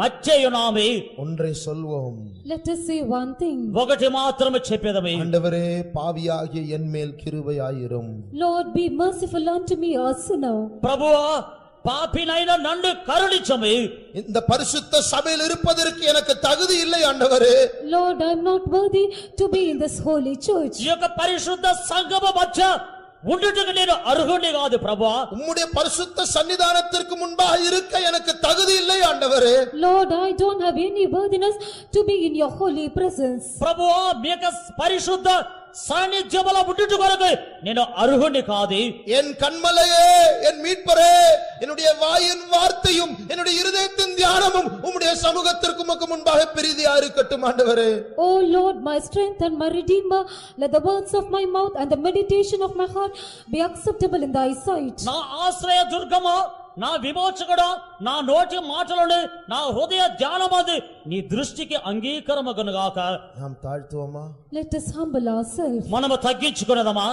మధ్యయునామే. ஒன்றை சொல்வோம். Let us say one thing. ఒకటి మాత్రమే చెప్పేదమే. ஆண்டவரே, பாவியாகிய என் மேல் கிருபையாயிரும். Lord, be merciful unto me, a sinner. ప్రభువా, పాపినైన నన్ను కరుణించమే. இந்த பரிசுத்த சபையில் இருப்பதற்கு எனக்கு தகுதி இல்லை ஆண்டவரே. Lord, I am not worthy to be in this holy church. ఈ యొక్క పరిశుద్ధ సంఘము మధ్య ఉండుటకు నేను అర్హుడిని కాదు ప్రభువా. உம்முடைய பரிசுத்த சன்னிதானத்திற்கு முன்பாக இருக்க எனக்கு தகுதி இல்லை ஆண்டவரே. Lord, I don't have any worthiness to be in your holy presence. ప్రభువా, మీ యొక్క పరిశుద్ధ సాన్నిధ్యములో ఉండుట కొరకు నేను అర్హుడిని కాదు. என் கண்மலையே, என் மீட்பரே, என்னுடைய வாயின் வார்த்தையும் என்னுடைய இருதயத்தின் தியானமும் உம்முடைய சமூகத்திற்கு முன்பாக பிரீதியா இருக்கட்டும் ஆண்டவரே. Oh Lord, my strength and my redeemer, let the words of my mouth and the meditation of my heart be acceptable in thy sight. నా ఆశ్రయ దుర్గమా, నా విమోచకుడా, నా నోటి మాటలను, నా హృదయ ధ్యానమది నీ దృష్టికి అంగీకారమగునుగాక. நாம் தாழ்த்துவோமா? Let us humble ourselves. మనము తగ్గించుకునేదమా?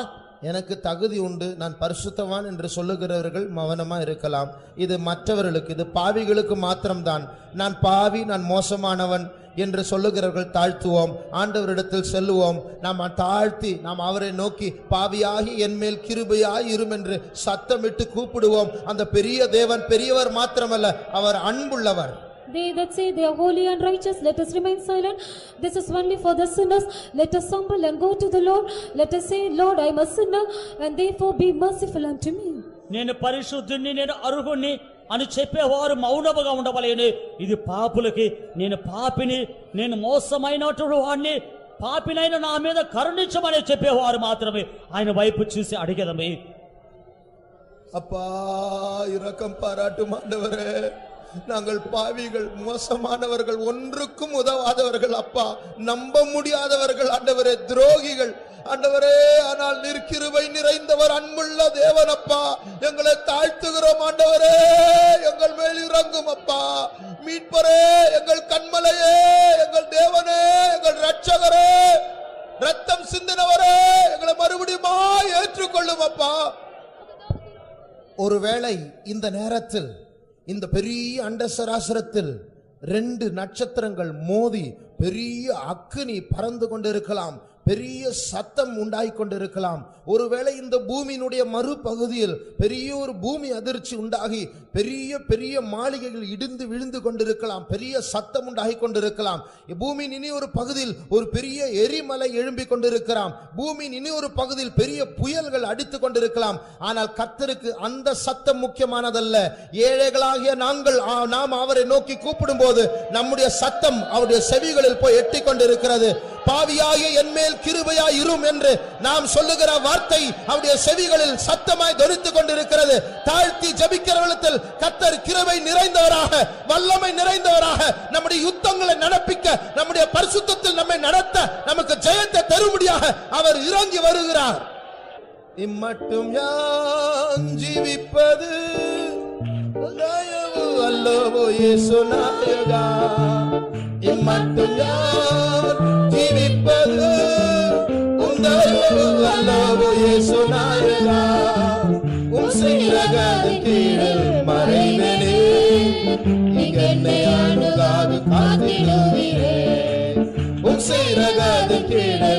எனக்கு தகுதி உண்டு, நான் பரிசுத்தவான் என்று சொல்லுகிறவர்கள் மௌனமா இருக்கலாம். இது மற்றவர்களுக்கு, இது பாவிகளுக்கு மாத்திரம்தான். நான் பாவி, நான் மோசமானவன் என்று சொல்லுகிறவர்கள் தாழ்த்துவோம். ஆண்டவரிடத்தில் செல்லுவோம். நாம் தாழ்த்தி நாம் அவரை நோக்கி, பாவியாகி என் மேல் கிருபையாய் இரும் என்று சத்தமிட்டு கூப்பிடுவோம். அந்த பெரிய தேவன் பெரியவர் மாத்திரமல்ல, அவர் அன்புள்ளவர். They that say they are holy and righteous, let us remain silent. This is only for the sinners. Let us humble and go to the Lord. Let us say, Lord, I am a sinner, and therefore be merciful unto me. నేను పరిశుద్ధుణ్ణి, నేను అర్హుణ్ణి అని చెప్పేవారు మౌనముగా ఉండవలేను. ఇది పాపులకి, నేను పాపిని, నేను మోసమైనటువంటి వాడిని, పాపినైన నా మీద కరుణించమని చెప్పేవారు మాత్రమే ఆయన వైపు చూసి అడిగేదమే. அப்பா இரக்கம் பாராட்டும் ஆண்டவரே, நாங்கள் பாவிகள், மோசமானவர்கள், ஒன்றுக்கும் உதவாதவர்கள் அப்பா, நம்ப முடியாதவர்கள் ஆண்டவரே, துரோகிகள் ஆண்டவரே. ஆனால் நீர் கிருபை நிறைந்தவர், அன்புள்ள தேவன் அப்பா. எங்களை தாழ்த்துகிறோம் ஆண்டவரே, எங்கள் மேல் இறங்கும் அப்பா. மீட்பரே, எங்கள் கண்மலையே, எங்கள் தேவனே, எங்கள் இரட்சகரே, ரத்தம் சிந்தினவரே, எங்களை மறுபடியும் ஏற்றுக்கொள்ளும் அப்பா. ஒருவேளை இந்த நேரத்தில் இந்த பெரிய அண்டசராசரத்தில் 2 நட்சத்திரங்கள் மோதி பெரிய அக்கினி பறந்து கொண்டிருக்கலாம், பெரிய சத்தம் உண்டாகிக் கொண்டிருக்கலாம். ஒருவேளை இந்த பூமியினுடைய மறுபகுதியில் பெரிய ஒரு பூமி அதிர்ச்சி உண்டாகி பெரிய பெரிய மாளிகைகள் இடிந்து விழுந்து கொண்டிருக்கலாம், பெரிய சத்தம் உண்டாகிக் கொண்டிருக்கலாம். பூமியின் இனி ஒரு பகுதியில் ஒரு பெரிய எரிமலை எழும்பிக் கொண்டிருக்கலாம், பூமியின் இனி ஒரு பகுதியில் பெரிய புயல்கள் அடித்துக் கொண்டிருக்கலாம். ஆனால் கர்த்தருக்கு அந்த சத்தம் முக்கியமானதல்ல. ஏழைகளாகிய நாம் அவரை நோக்கி கூப்பிடும் போது நம்முடைய சத்தம் அவருடைய செவிகளில் போய் எட்டிக் கொண்டிருக்கிறது. பாவியாகிய என்மேல் கிருபையாய் இரும் என்று நாம் சொல்லுகிற வார்த்தை அவருடைய செவிகளில் சத்தமாய் தொனித்துக் கொண்டிருக்கிறது. தாழ்த்தி ஜெபிக்கிறவர்களிடத்தில் கர்த்தர் கிருபை நிறைந்தவராக, வல்லமை நிறைந்தவராக நம்முடைய யுத்தங்களை நடப்பிக்க, நம்முடைய பரிசுத்தத்தில் நம்மை நடத்த, நமக்கு ஜெயத்தை தரும்படியாக அவர் இறங்கி வருகிறார். இம்மட்டும் யான் ஜீவிப்பது தயவு அல்லவோ இயேசு நாயகா. இம்மட்டும் யான் ஜீவிப்பது தயவு அல்லவோ இயேசு நாயகா. உம் சிறகதின் கீழில் மறைவேனே, என்னை அணுகாது காத்திடுவீரே. உம் சிறகதின் கீழில்